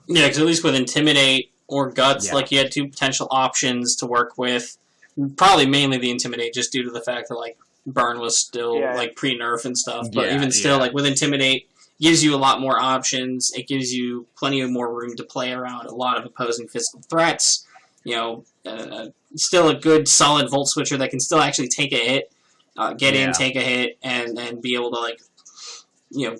Yeah, because at least with Intimidate or Guts, you had 2 potential options to work with. Probably mainly the Intimidate, just due to the fact that, Burn was still like pre-nerf and stuff, but Yeah, even still, yeah. like with Intimidate, gives you a lot more options. It gives you plenty of more room to play around a lot of opposing physical threats. You know, still a good solid Volt Switcher that can still actually take a hit, get in, take a hit, and be able to, like, you know,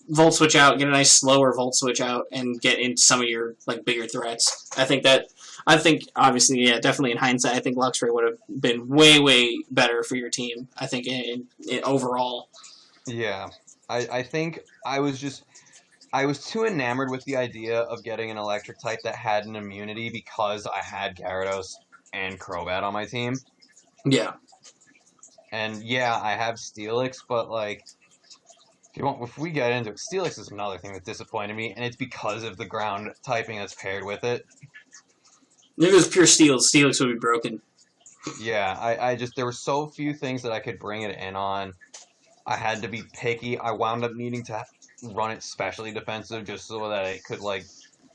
Volt Switch out, get a nice slower Volt Switch out, and get into some of your, like, bigger threats. I think obviously, yeah, definitely in hindsight, I think Luxray would have been way, way better for your team, I think, in overall. Yeah. I think I was too enamored with the idea of getting an electric type that had an immunity because I had Gyarados and Crobat on my team. Yeah. And yeah, I have Steelix, but like, if we get into it, Steelix is another thing that disappointed me, and it's because of the ground typing that's paired with it. If it was pure Steelix would be broken. Yeah, I just, there were so few things that I could bring it in on. I had to be picky. I wound up needing to run it specially defensive just so that it could, like,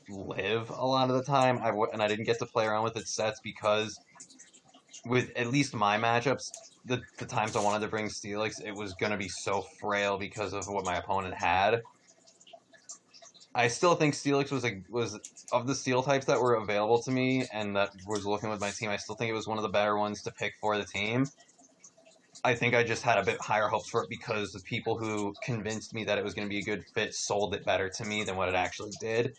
live a lot of the time. And I didn't get to play around with its sets because with at least my matchups, the times I wanted to bring Steelix, it was going to be so frail because of what my opponent had. I still think Steelix was of the Steel types that were available to me and that was looking with my team, I still think it was one of the better ones to pick for the team. I think I just had a bit higher hopes for it because the people who convinced me that it was going to be a good fit sold it better to me than what it actually did.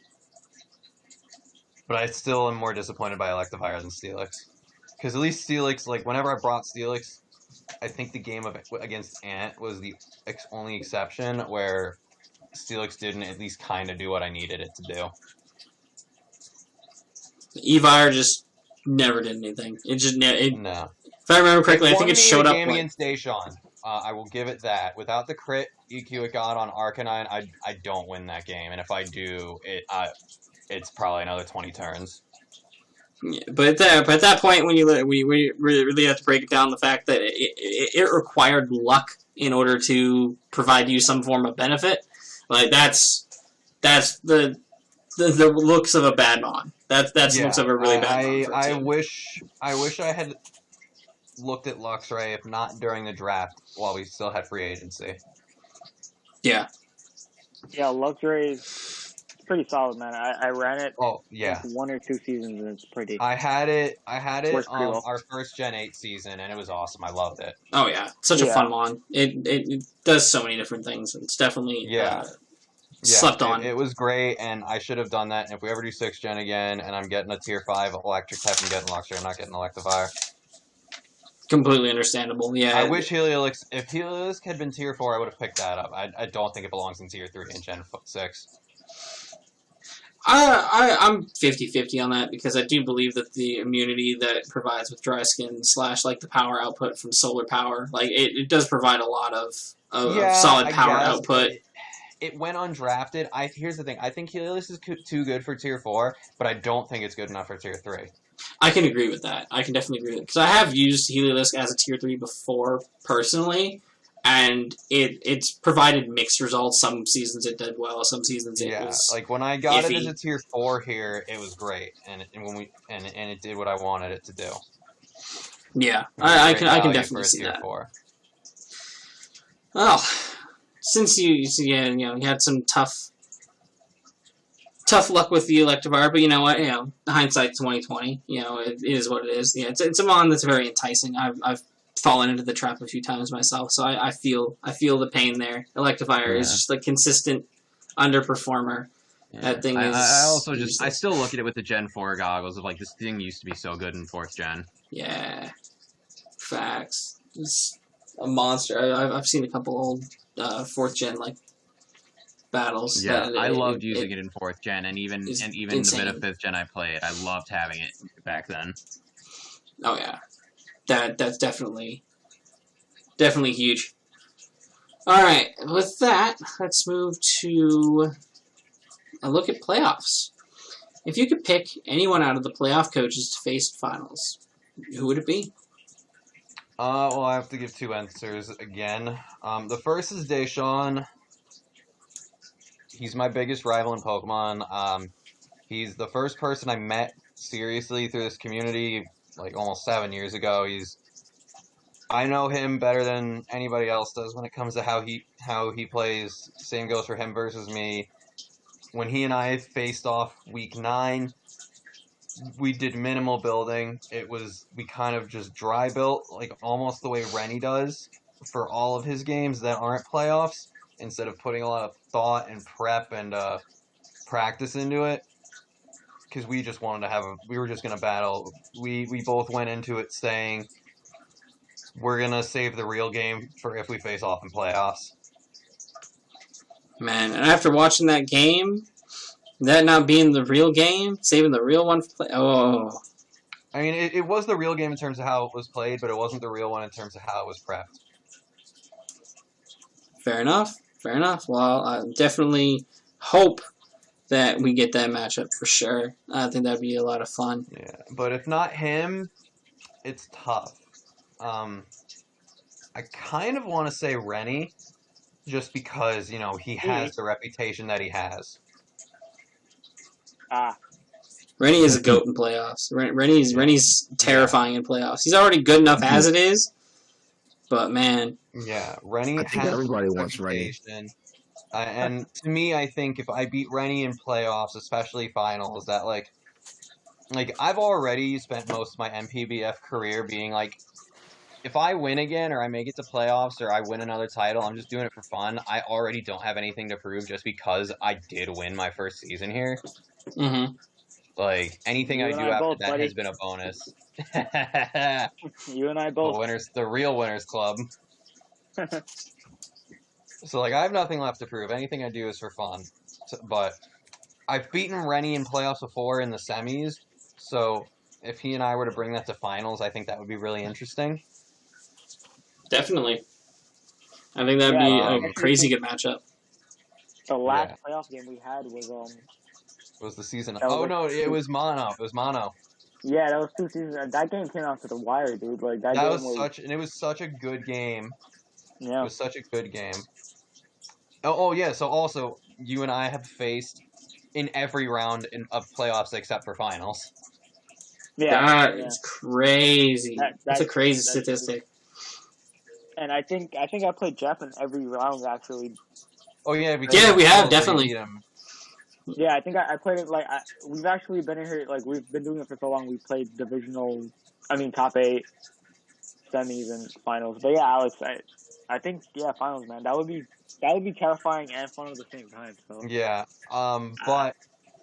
But I still am more disappointed by Electivire than Steelix. Because at least Steelix, like, whenever I brought Steelix, I think the game against Ant was the only exception where Steelix didn't at least kind of do what I needed it to do. Evire just never did anything. It just no. If I remember correctly, I think it showed up. Game against Deshawn. I will give it that. Without the crit EQ it got on Arcanine, I don't win that game, and if I do, it's probably another 20 turns. Yeah, but at that point, when we really have to break it down, the fact that it required luck in order to provide you some form of benefit, like that's the looks of a bad mon. That's the looks of a really bad mon for a team. I wish I had looked at Luxray, if not during the draft, while we still had free agency. Yeah. Yeah, Luxray is pretty solid, man. I ran it. Oh yeah. Like 1 or 2 seasons, and it's pretty. I had it. Well. Our first Gen 8 season, and it was awesome. I loved it. Oh yeah, such a fun mon. It does so many different things. It's definitely slept on. It was great, and I should have done that. And if we ever do 6th Gen again, and I'm getting a Tier 5 electric type, I'm getting Luxray. I'm not getting Electivire. Completely understandable. Yeah. I wish Heliolisk. If Heliolisk had been Tier 4, I would have picked that up. I don't think it belongs in Tier 3 in Gen 6. I'm 50-50 on that because I do believe that the immunity that it provides with dry skin / like the power output from solar power, like it does provide a lot of solid power output. It went undrafted. Here's the thing. I think Heliolisk is too good for Tier 4, but I don't think it's good enough for Tier 3. I can agree with that. I can definitely agree with it. Because I have used Heliolisk as a Tier 3 before, personally, and it's provided mixed results. Some seasons it did well, some seasons it was like when I got iffy. it as a Tier 4 here, it was great, and it did what I wanted it to do. Yeah, I can definitely see that. 4. Well, since you had some tough luck with the Electivire, but you know what? Hindsight's 20/20. It is what it is. Yeah, it's a mon that's very enticing. I've fallen into the trap a few times myself, so I feel the pain there. Electivire is just a consistent underperformer. Yeah. That thing is. I also I still look at it with the Gen 4 goggles of like this thing used to be so good in 4th Gen. Yeah, facts. It's a monster. I've seen a couple old 4th Gen battles. Yeah, I loved using it in 4th Gen, and even insane. The bit of 5th Gen I played, I loved having it back then. Oh yeah, that's definitely huge. All right, with that, let's move to a look at playoffs. If you could pick anyone out of the playoff coaches to face finals, who would it be? Well, I have to give 2 answers again. The first is Deshawn. He's my biggest rival in Pokemon. He's the first person I met seriously through this community, like almost 7 years ago. I know him better than anybody else does when it comes to how he plays. Same goes for him versus me. When he and I faced off week 9, we did minimal building. We kind of just dry built, like almost the way Rennie does for all of his games that aren't playoffs, instead of putting a lot of thought and prep and practice into it. Because we just wanted to we were just going to battle. We both went into it saying we're going to save the real game for if we face off in playoffs. Man, and after watching that game, that not being the real game, saving the real one for play. Oh. I mean, it was the real game in terms of how it was played, but it wasn't the real one in terms of how it was prepped. Fair enough. Well, I definitely hope that we get that matchup for sure. I think that'd be a lot of fun. Yeah, but if not him, it's tough. I kind of want to say Rennie, just because, he has the reputation that he has. Rennie is a GOAT in playoffs. Rennie's terrifying in playoffs. He's already good enough as it is, but man. Yeah, Rennie I think everybody wants Rennie. And to me, I think if I beat Rennie in playoffs, especially finals, that like I've already spent most of my NPBF career being like, if I win again or I make it to playoffs or I win another title, I'm just doing it for fun. I already don't have anything to prove just because I did win my first season here. Mm-hmm. Like, anything I do after that has been a bonus. You and I both. The real winners club. So, I have nothing left to prove. Anything I do is for fun. But I've beaten Rennie in playoffs before in the semis, so if he and I were to bring that to finals, I think that would be really interesting. Definitely. I think that'd be a crazy good matchup. The last playoff game we had was the season. It was mono. It was mono. Yeah, that was 2 seasons. That game came out to the wire, dude. Like that game it was such a good game. Yeah. It was such a good game. Oh yeah. So also, you and I have faced in every round of playoffs except for finals. Yeah, it's crazy. That's a crazy statistic. And I think I played Jeff in every round actually. Oh yeah, we have definitely. Yeah, I think I played it we've actually been in here we've been doing it for so long. We played top 8, semis and finals. But yeah, Alex, I think finals, man. That would be terrifying and fun at the same time. So yeah, but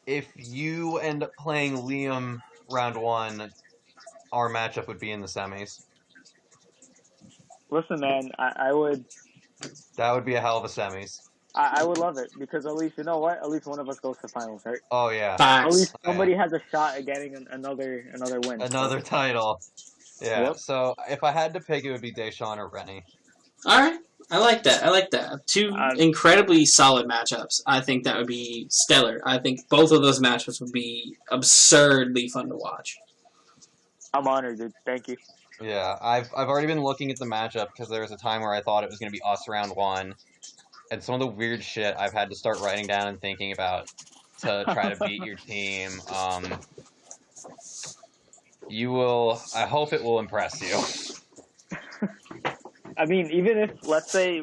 if you end up playing Liam round 1, our matchup would be in the semis. Listen, man, I would. That would be a hell of a semis. I would love it because at least, you know what? At least one of us goes to finals, right? Oh yeah. Facts. At least somebody has a shot at getting another win. Another title. Yeah. Yep. So if I had to pick, it would be Deshaun or Rennie. All right. I like that. 2 incredibly solid matchups. I think that would be stellar. I think both of those matchups would be absurdly fun to watch. I'm honored, dude. Thank you. Yeah, I've already been looking at the matchup because there was a time where I thought it was going to be us round 1, and some of the weird shit I've had to start writing down and thinking about to try to beat your team. I hope it will impress you. I mean, even if, let's say,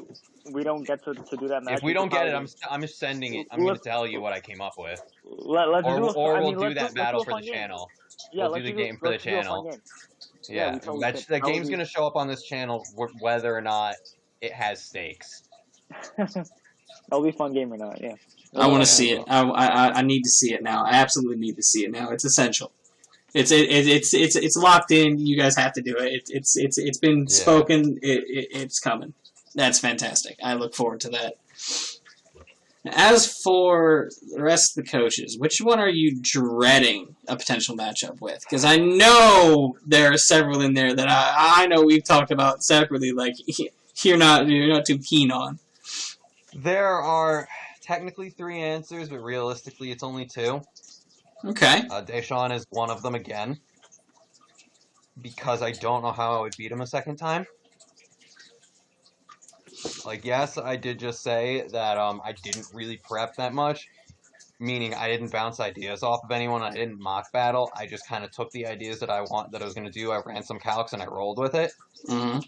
we don't get to do that match. If we don't get it, I'm just sending it. I'm going to tell you what I came up with. Let's do that battle for the channel. Yeah, we'll do the game for the channel. Yeah, that game's going to show up on this channel whether or not it has stakes. That'll be a fun game or not, yeah. I want to see it. I need to see it now. I absolutely need to see it now. It's essential. It's locked in. You guys have to do it. It's been spoken. It's coming. That's fantastic. I look forward to that. As for the rest of the coaches, which one are you dreading a potential matchup with? Because I know there are several in there that I know we've talked about separately. Like you're not too keen on. There are technically 3 answers, but realistically, it's only 2. Okay. Deshaun is one of them again, because I don't know how I would beat him a second time. Yes, I did just say that I didn't really prep that much, meaning I didn't bounce ideas off of anyone. I didn't mock battle. I just kind of took the ideas that I was going to do. I ran some calcs and I rolled with it. Mm-hmm.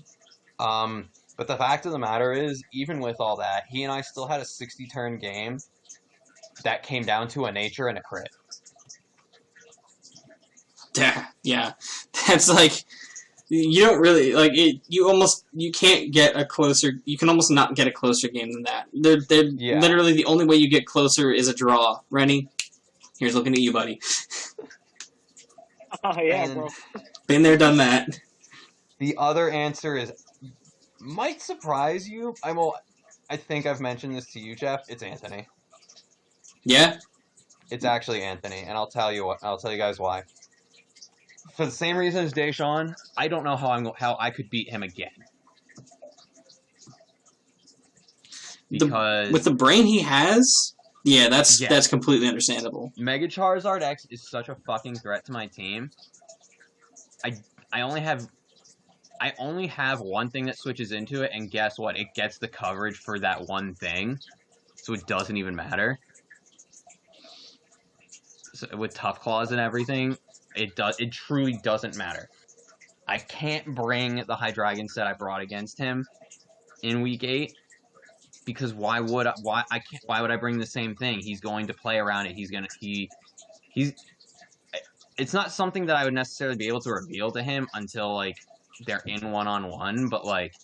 But the fact of the matter is, even with all that, he and I still had a 60-turn game that came down to a nature and a crit. Yeah. That's like, you don't really, like, it. You can't get a closer, you can almost not get a closer game than that. They're literally the only way you get closer is a draw. Rennie, here's looking at you, buddy. Oh, yeah, bro. Been there, done that. The other answer is, might surprise you. I think I've mentioned this to you, Jeff. It's Anthony. Yeah? It's actually Anthony, and I'll tell you guys why. For the same reason as Deshaun, I don't know how I could beat him again. Because with the brain he has, yeah, that's completely understandable. Mega Charizard X is such a fucking threat to my team. I only have one thing that switches into it, and guess what? It gets the coverage for that one thing, so it doesn't even matter. So with Tough Claws and everything, it truly doesn't matter. I can't bring the Hydreigon set I brought against him in Week 8 because why would I bring the same thing? He's going to play around it. It's not something that I would necessarily be able to reveal to him until like they're in one-on-one, but like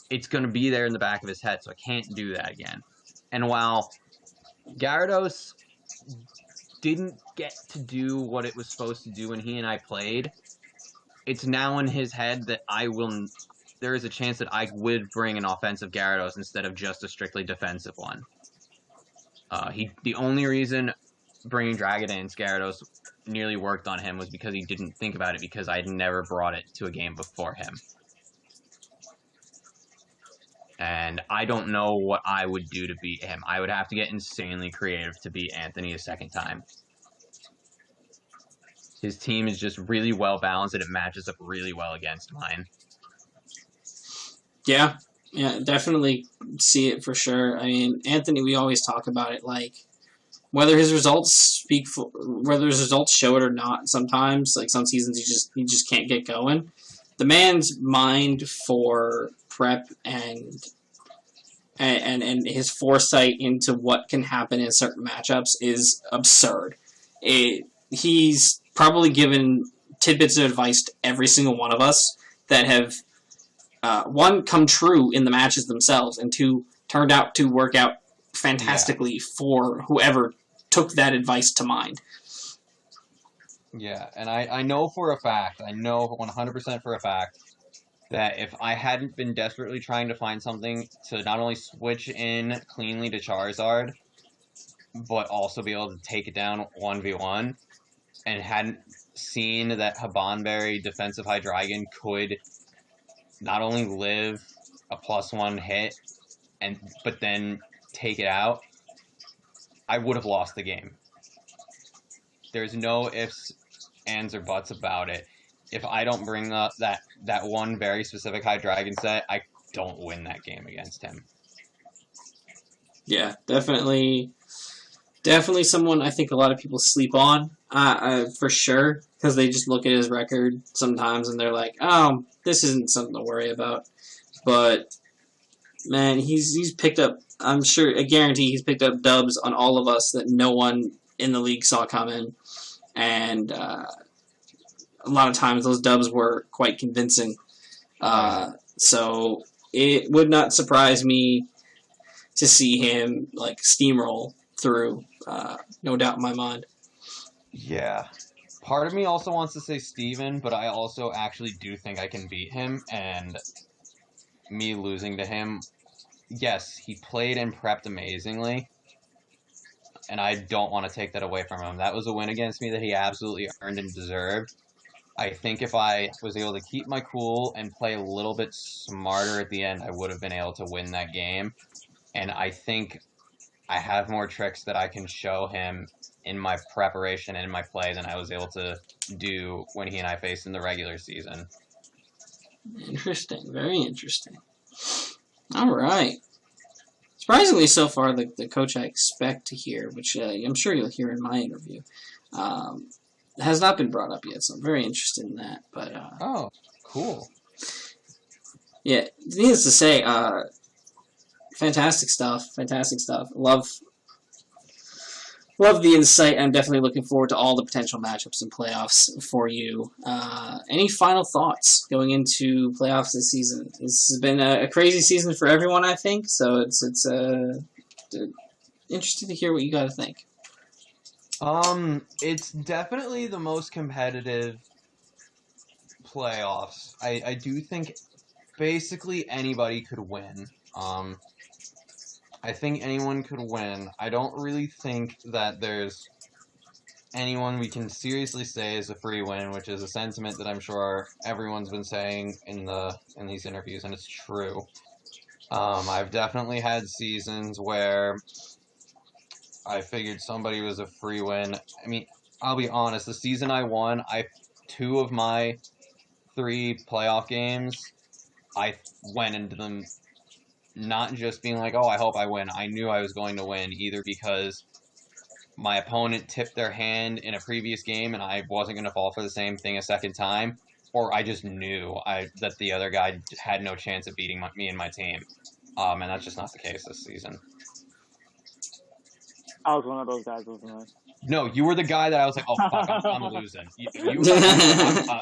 it's going to be there in the back of his head, so I can't do that again. And while Gyarados didn't get to do what it was supposed to do when he and I played, it's now in his head that there is a chance that I would bring an offensive Gyarados instead of just a strictly defensive one. The only reason bringing Dragon's Gyarados nearly worked on him was because he didn't think about it because I'd never brought it to a game before him. And I don't know what I would do to beat him. I would have to get insanely creative to beat Anthony a second time. His team is just really well balanced and it matches up really well against mine. Yeah, definitely see it for sure. I mean, Anthony, we always talk about it, like, whether his results show it or not. Sometimes, like some seasons, he just can't get going. The man's mind for prep and his foresight into what can happen in certain matchups is absurd. He's probably given tidbits of advice to every single one of us that have one, come true in the matches themselves, and two, turned out to work out fantastically for whoever took that advice to mind. Yeah, and I know for a fact, I know 100% for a fact, that if I hadn't been desperately trying to find something to not only switch in cleanly to Charizard, but also be able to take it down 1v1, and hadn't seen that Habanberry defensive Hydreigon could not only live a +1 hit, but then take it out, I would have lost the game. There's no ifs, ands, or buts about it. If I don't bring up that one very specific Hydreigon set, I don't win that game against him. Yeah, definitely someone I think a lot of people sleep on, for sure, because they just look at his record sometimes and they're like, oh, this isn't something to worry about. But, man, he's picked up, I guarantee he's picked up dubs on all of us that no one in the league saw coming. And a lot of times those dubs were quite convincing. So it would not surprise me to see him like steamroll through, no doubt in my mind. Yeah. Part of me also wants to say Steven, but I also actually do think I can beat him, and me losing to him, yes, he played and prepped amazingly, and I don't want to take that away from him. That was a win against me that he absolutely earned and deserved. I think if I was able to keep my cool and play a little bit smarter at the end, I would have been able to win that game. And I think I have more tricks that I can show him in my preparation and in my play than I was able to do when he and I faced in the regular season. Interesting. Very interesting. All right. Surprisingly, so far, the coach I expect to hear, which I'm sure you'll hear in my interview, has not been brought up yet, so I'm very interested in that. But oh, cool. Yeah, needless to say, fantastic stuff. Love the insight. I'm definitely looking forward to all the potential matchups and playoffs for you. Any final thoughts going into playoffs this season? This has been a crazy season for everyone, I think. So it's interesting to hear what you got to think. It's definitely the most competitive playoffs. I do think basically anybody could win. I think anyone could win. I don't really think that there's anyone we can seriously say is a free win, which is a sentiment that I'm sure everyone's been saying in these interviews, and it's true. I've definitely had seasons where I figured somebody was a free win. I mean, I'll be honest, the season I won, 2 of my 3 playoff games, I went into them not just being like, oh, I hope I win. I knew I was going to win, either because my opponent tipped their hand in a previous game and I wasn't going to fall for the same thing a second time, or I just knew that the other guy had no chance of beating me and my team. And that's just not the case this season. I was one of those guys, wasn't I? No, you were the guy that I was like, oh fuck, I'm losing.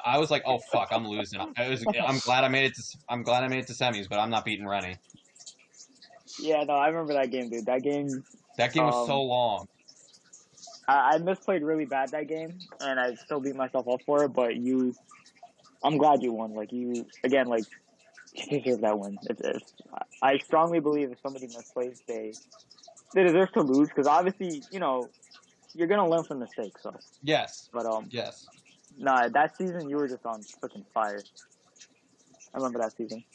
I was like, oh fuck, I'm losing. I'm glad I made it to semis, but I'm not beating Rennie. Yeah, no, I remember that game, dude. That game was so long. I misplayed really bad that game, and I still beat myself up for it. But I'm glad you won. Like you deserve that win. I strongly believe if somebody misplays, they deserve to lose, because obviously, you're gonna learn from mistakes. So yes, but yes. Nah, that season you were just on freaking fire. I remember that season.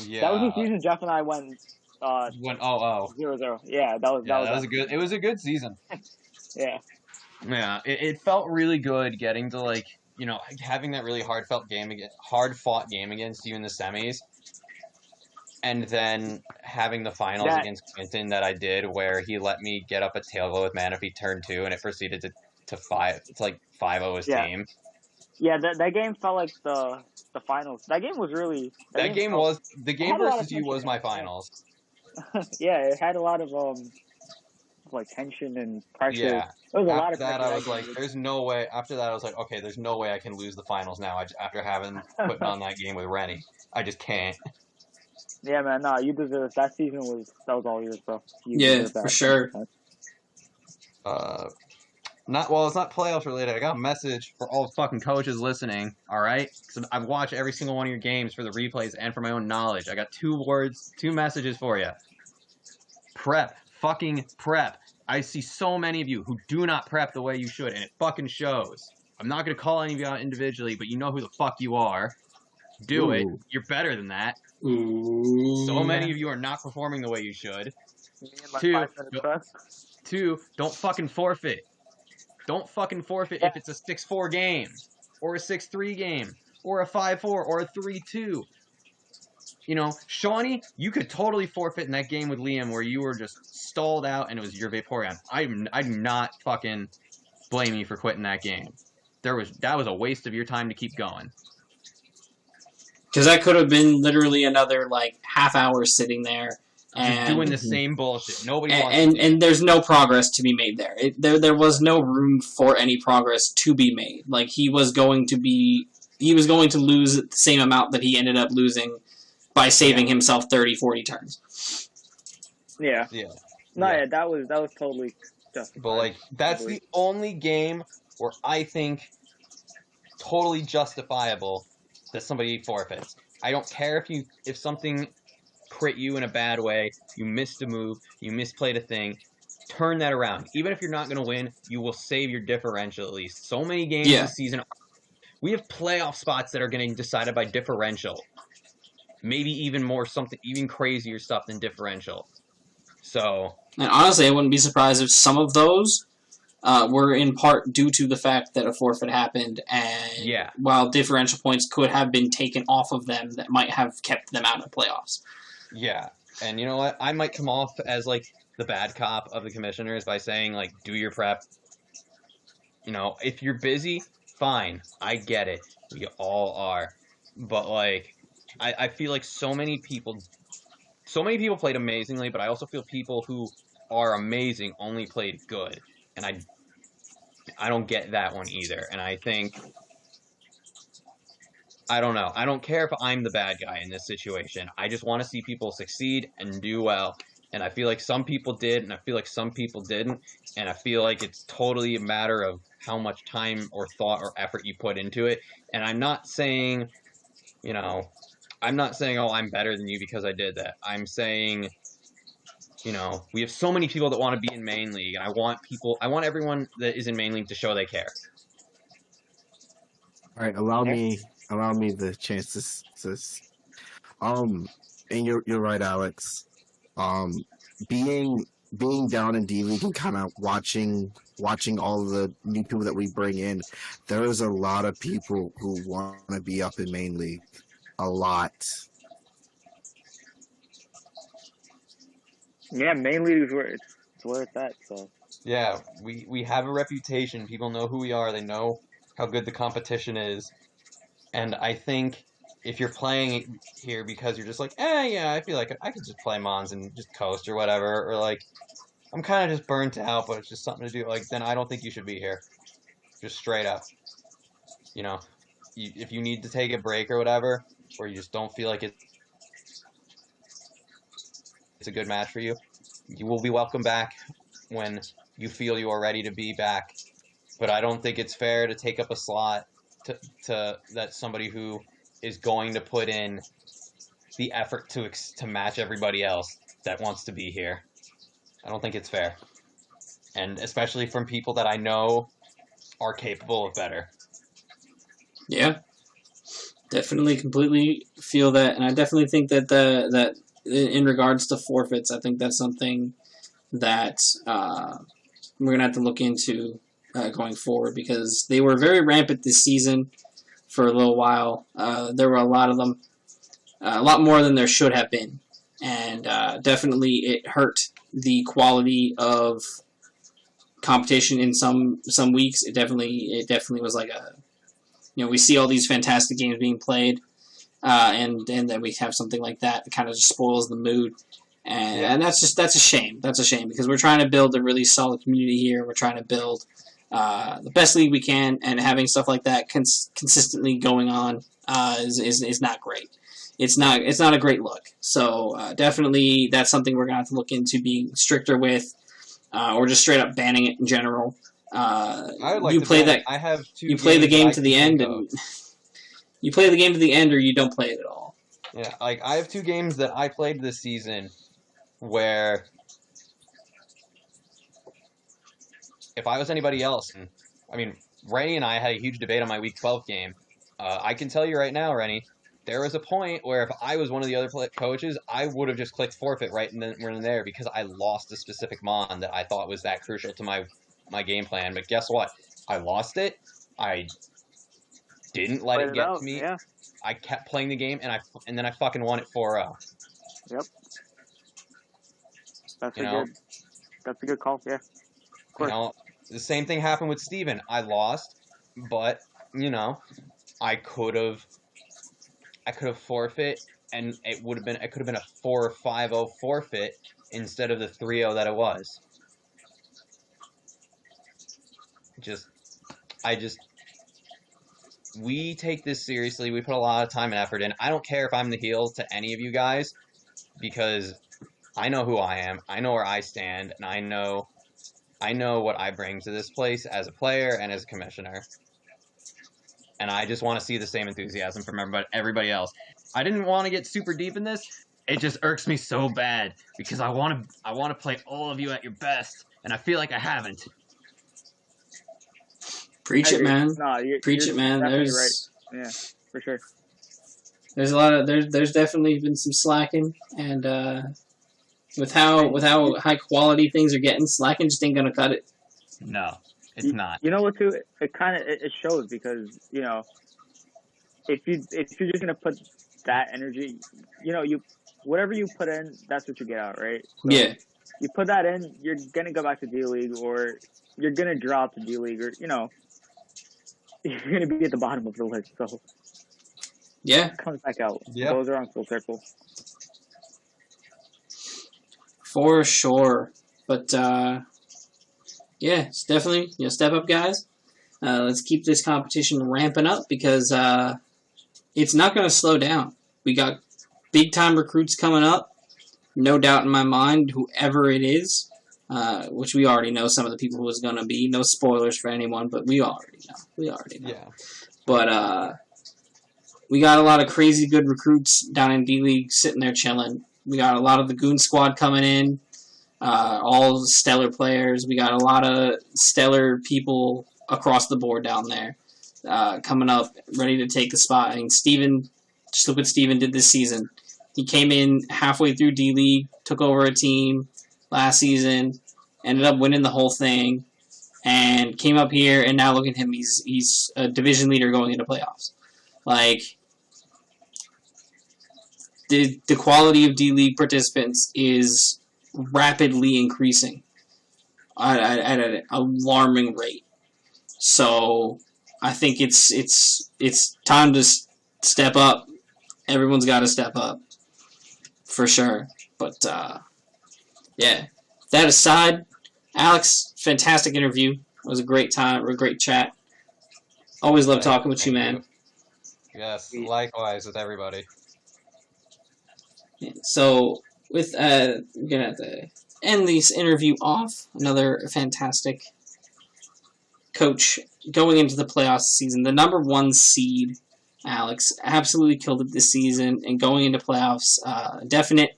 Yeah, that was the season Jeff and I went 0-0. Yeah, that was a good. It was a good season. Yeah. Yeah, it felt really good getting to having that really hard fought game against you in the semis, and then having the finals against Quentin that I did, where he let me get up a tailglow with Manaphy turn 2, and it proceeded to 5. It's like 5-0 his team. Yeah, that game felt like the finals. That game was really. The game versus you was my finals. Yeah, it had a lot of tension and pressure. Yeah. There was a lot of pressure. I was like, there's no way. After that, I was like, okay, there's no way I can lose the finals now. After having put on that game with Rennie, I just can't. Yeah, man. No, you deserve that season. That was all yours, bro. Yeah, for sure. It's not playoffs related. I got a message for all the fucking coaches listening, alright? So I've watched every single one of your games for the replays and for my own knowledge. I got 2 messages for you. Prep. Fucking prep. I see so many of you who do not prep the way you should, and it fucking shows. I'm not going to call any of you out individually, but you know who the fuck you are. Do it. You're better than that. So many of you are not performing the way you should. 2, don't fucking forfeit. Don't fucking forfeit if it's a 6-4 game, or a 6-3 game, or a 5-4, or a 3-2. Shawnee, you could totally forfeit in that game with Liam where you were just stalled out and it was your Vaporeon. I do not fucking blame you for quitting that game. That was a waste of your time to keep going. Because that could have been literally another half hour sitting there. And doing the same bullshit. Nobody wants and there's no progress to be made there. There was no room for any progress to be made. He was going to lose the same amount that he ended up losing by saving himself 30, 40 turns. Yeah. Yeah. No, yeah, that was totally justified. But that's the only game where I think totally justifiable that somebody forfeits. I don't care if something crit you in a bad way, you missed a move, you misplayed a thing, turn that around. Even if you're not going to win, you will save your differential at least. So many games this season, we have playoff spots that are getting decided by differential. Maybe even more, something even crazier stuff than differential. So, and honestly, I wouldn't be surprised if some of those were in part due to the fact that a forfeit happened, and while differential points could have been taken off of them, that might have kept them out of playoffs. Yeah, and you know what? I might come off as the bad cop of the commissioners by saying do your prep. If you're busy, fine, I get it. We all are, but I feel like so many people played amazingly, but I also feel people who are amazing only played good, and I don't get that one either. And I think, I don't know. I don't care if I'm the bad guy in this situation. I just want to see people succeed and do well. And I feel like some people did, and I feel like some people didn't. And I feel like it's totally a matter of how much time or thought or effort you put into it. And I'm not saying, oh, I'm better than you because I did that. I'm saying, we have so many people that want to be in main league, and I want everyone that is in main league to show they care. All right, allow me the chance to and you're right, Alex. Being down in D League and kind of watching all the new people that we bring in, there's a lot of people who want to be up in main league. A lot. Yeah, main league is where it's at. So yeah, we have a reputation. People know who we are. They know how good the competition is. And I think if you're playing here because you're just like, yeah, I feel like I could just play Mons and just coast or whatever, or like, I'm kind of just burnt out, but it's just something to do, like, then I don't think you should be here. Just straight up. If you need to take a break or whatever, or you just don't feel like it's a good match for you, you will be welcome back when you feel you are ready to be back. But I don't think it's fair to take up a slot to that somebody who is going to put in the effort to match everybody else that wants to be here. I don't think it's fair. And especially from people that I know are capable of better. Yeah. Definitely completely feel that, and I definitely think that that in regards to forfeits, I think that's something that we're going to have to look into going forward, because they were very rampant this season for a little while. There were a lot of them, a lot more than there should have been, and definitely it hurt the quality of competition in some weeks. It definitely was like we see all these fantastic games being played, and then we have something like that kind of just spoils the mood. And that's a shame. That's a shame, because we're trying to build a really solid community here. We're trying to build the best league we can, and having stuff like that consistently going on is not great. It's not a great look. So definitely that's something we're gonna have to look into being stricter with, or just straight up banning it in general. I would like you to play ban that. I have two. You play the game games to the end, and you play the game to the end, or you don't play it at all. Yeah, like I have 2 games that I played this season where if I was anybody else, and I mean, Rennie and I had a huge debate on my Week 12 game. I can tell you right now, Rennie, there was a point where if I was one of the other coaches, I would have just clicked forfeit right then and there, because I lost a specific mon that I thought was that crucial to my game plan. But guess what? I lost it. I didn't let it get to me. Yeah. I kept playing the game, and then I fucking won it 4-0. Yep. That's a good call. Yeah. Of course. The same thing happened with Steven. I lost, but I could have forfeit, and it could have been a 4 or 5-0 forfeit instead of the 3-0 that it was. We take this seriously. We put a lot of time and effort in. I don't care if I'm the heel to any of you guys, because I know who I am. I know where I stand, and I know what I bring to this place as a player and as a commissioner. And I just want to see the same enthusiasm from everybody else. I didn't want to get super deep in this. It just irks me so bad, because I want to play all of you at your best, and I feel like I haven't. Preach it, man. No, Preach it, man. There's right. Yeah, for sure. There's a lot of there's definitely been some slacking, and with how high quality things are getting, slacking just ain't gonna cut it. No, it's not. You know what? Too, it shows, because if you're just gonna put that energy, whatever you put in, that's what you get out, right? So yeah. You put that in, you're gonna go back to D League, or you're gonna drop to D League, or you're gonna be at the bottom of the list. So Yeah. Comes back out. Yeah. Goes around full circle. For sure. But, yeah, it's definitely, step up, guys. Let's keep this competition ramping up because it's not going to slow down. We got big-time recruits coming up. No doubt in my mind, whoever it is, which we already know some of the people who it's going to be. No spoilers for anyone, but we already know. Yeah. But we got a lot of crazy good recruits down in D-League sitting there chilling. We got a lot of the Goon Squad coming in, all stellar players. We got a lot of stellar people across the board down there coming up, ready to take the spot. I mean, Steven, just look what Steven did this season. He came in halfway through D-League, took over a team last season, ended up winning the whole thing, and came up here, and now look at him. He's a division leader going into playoffs. Like, the quality of D-League participants is rapidly increasing at an alarming rate. So I think it's time to step up. Everyone's got to step up for sure. But yeah, that aside, Alex, fantastic interview. It was a great time, a great chat. Always love talking with you, man. Yes, likewise with everybody. So with we're gonna have to end this interview off. Another fantastic coach going into the playoffs season. The number 1 seed, Alex, absolutely killed it this season, and going into playoffs, definite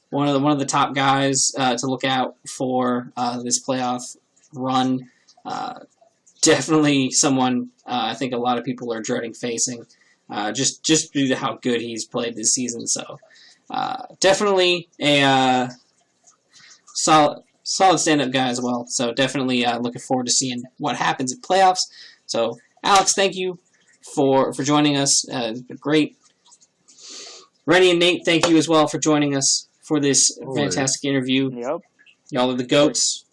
one of the top guys to look out for this playoff run. Definitely someone I think a lot of people are dreading facing, just due to how good he's played this season. So definitely a solid stand-up guy as well. So definitely looking forward to seeing what happens at playoffs. So Alex, thank you for joining us. It's been great. Rennie and Nate, thank you as well for joining us for this fantastic interview. Yep. Y'all are the GOATs.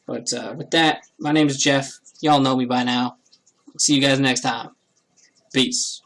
But with that, my name is Jeff. Y'all know me by now. See you guys next time. Peace.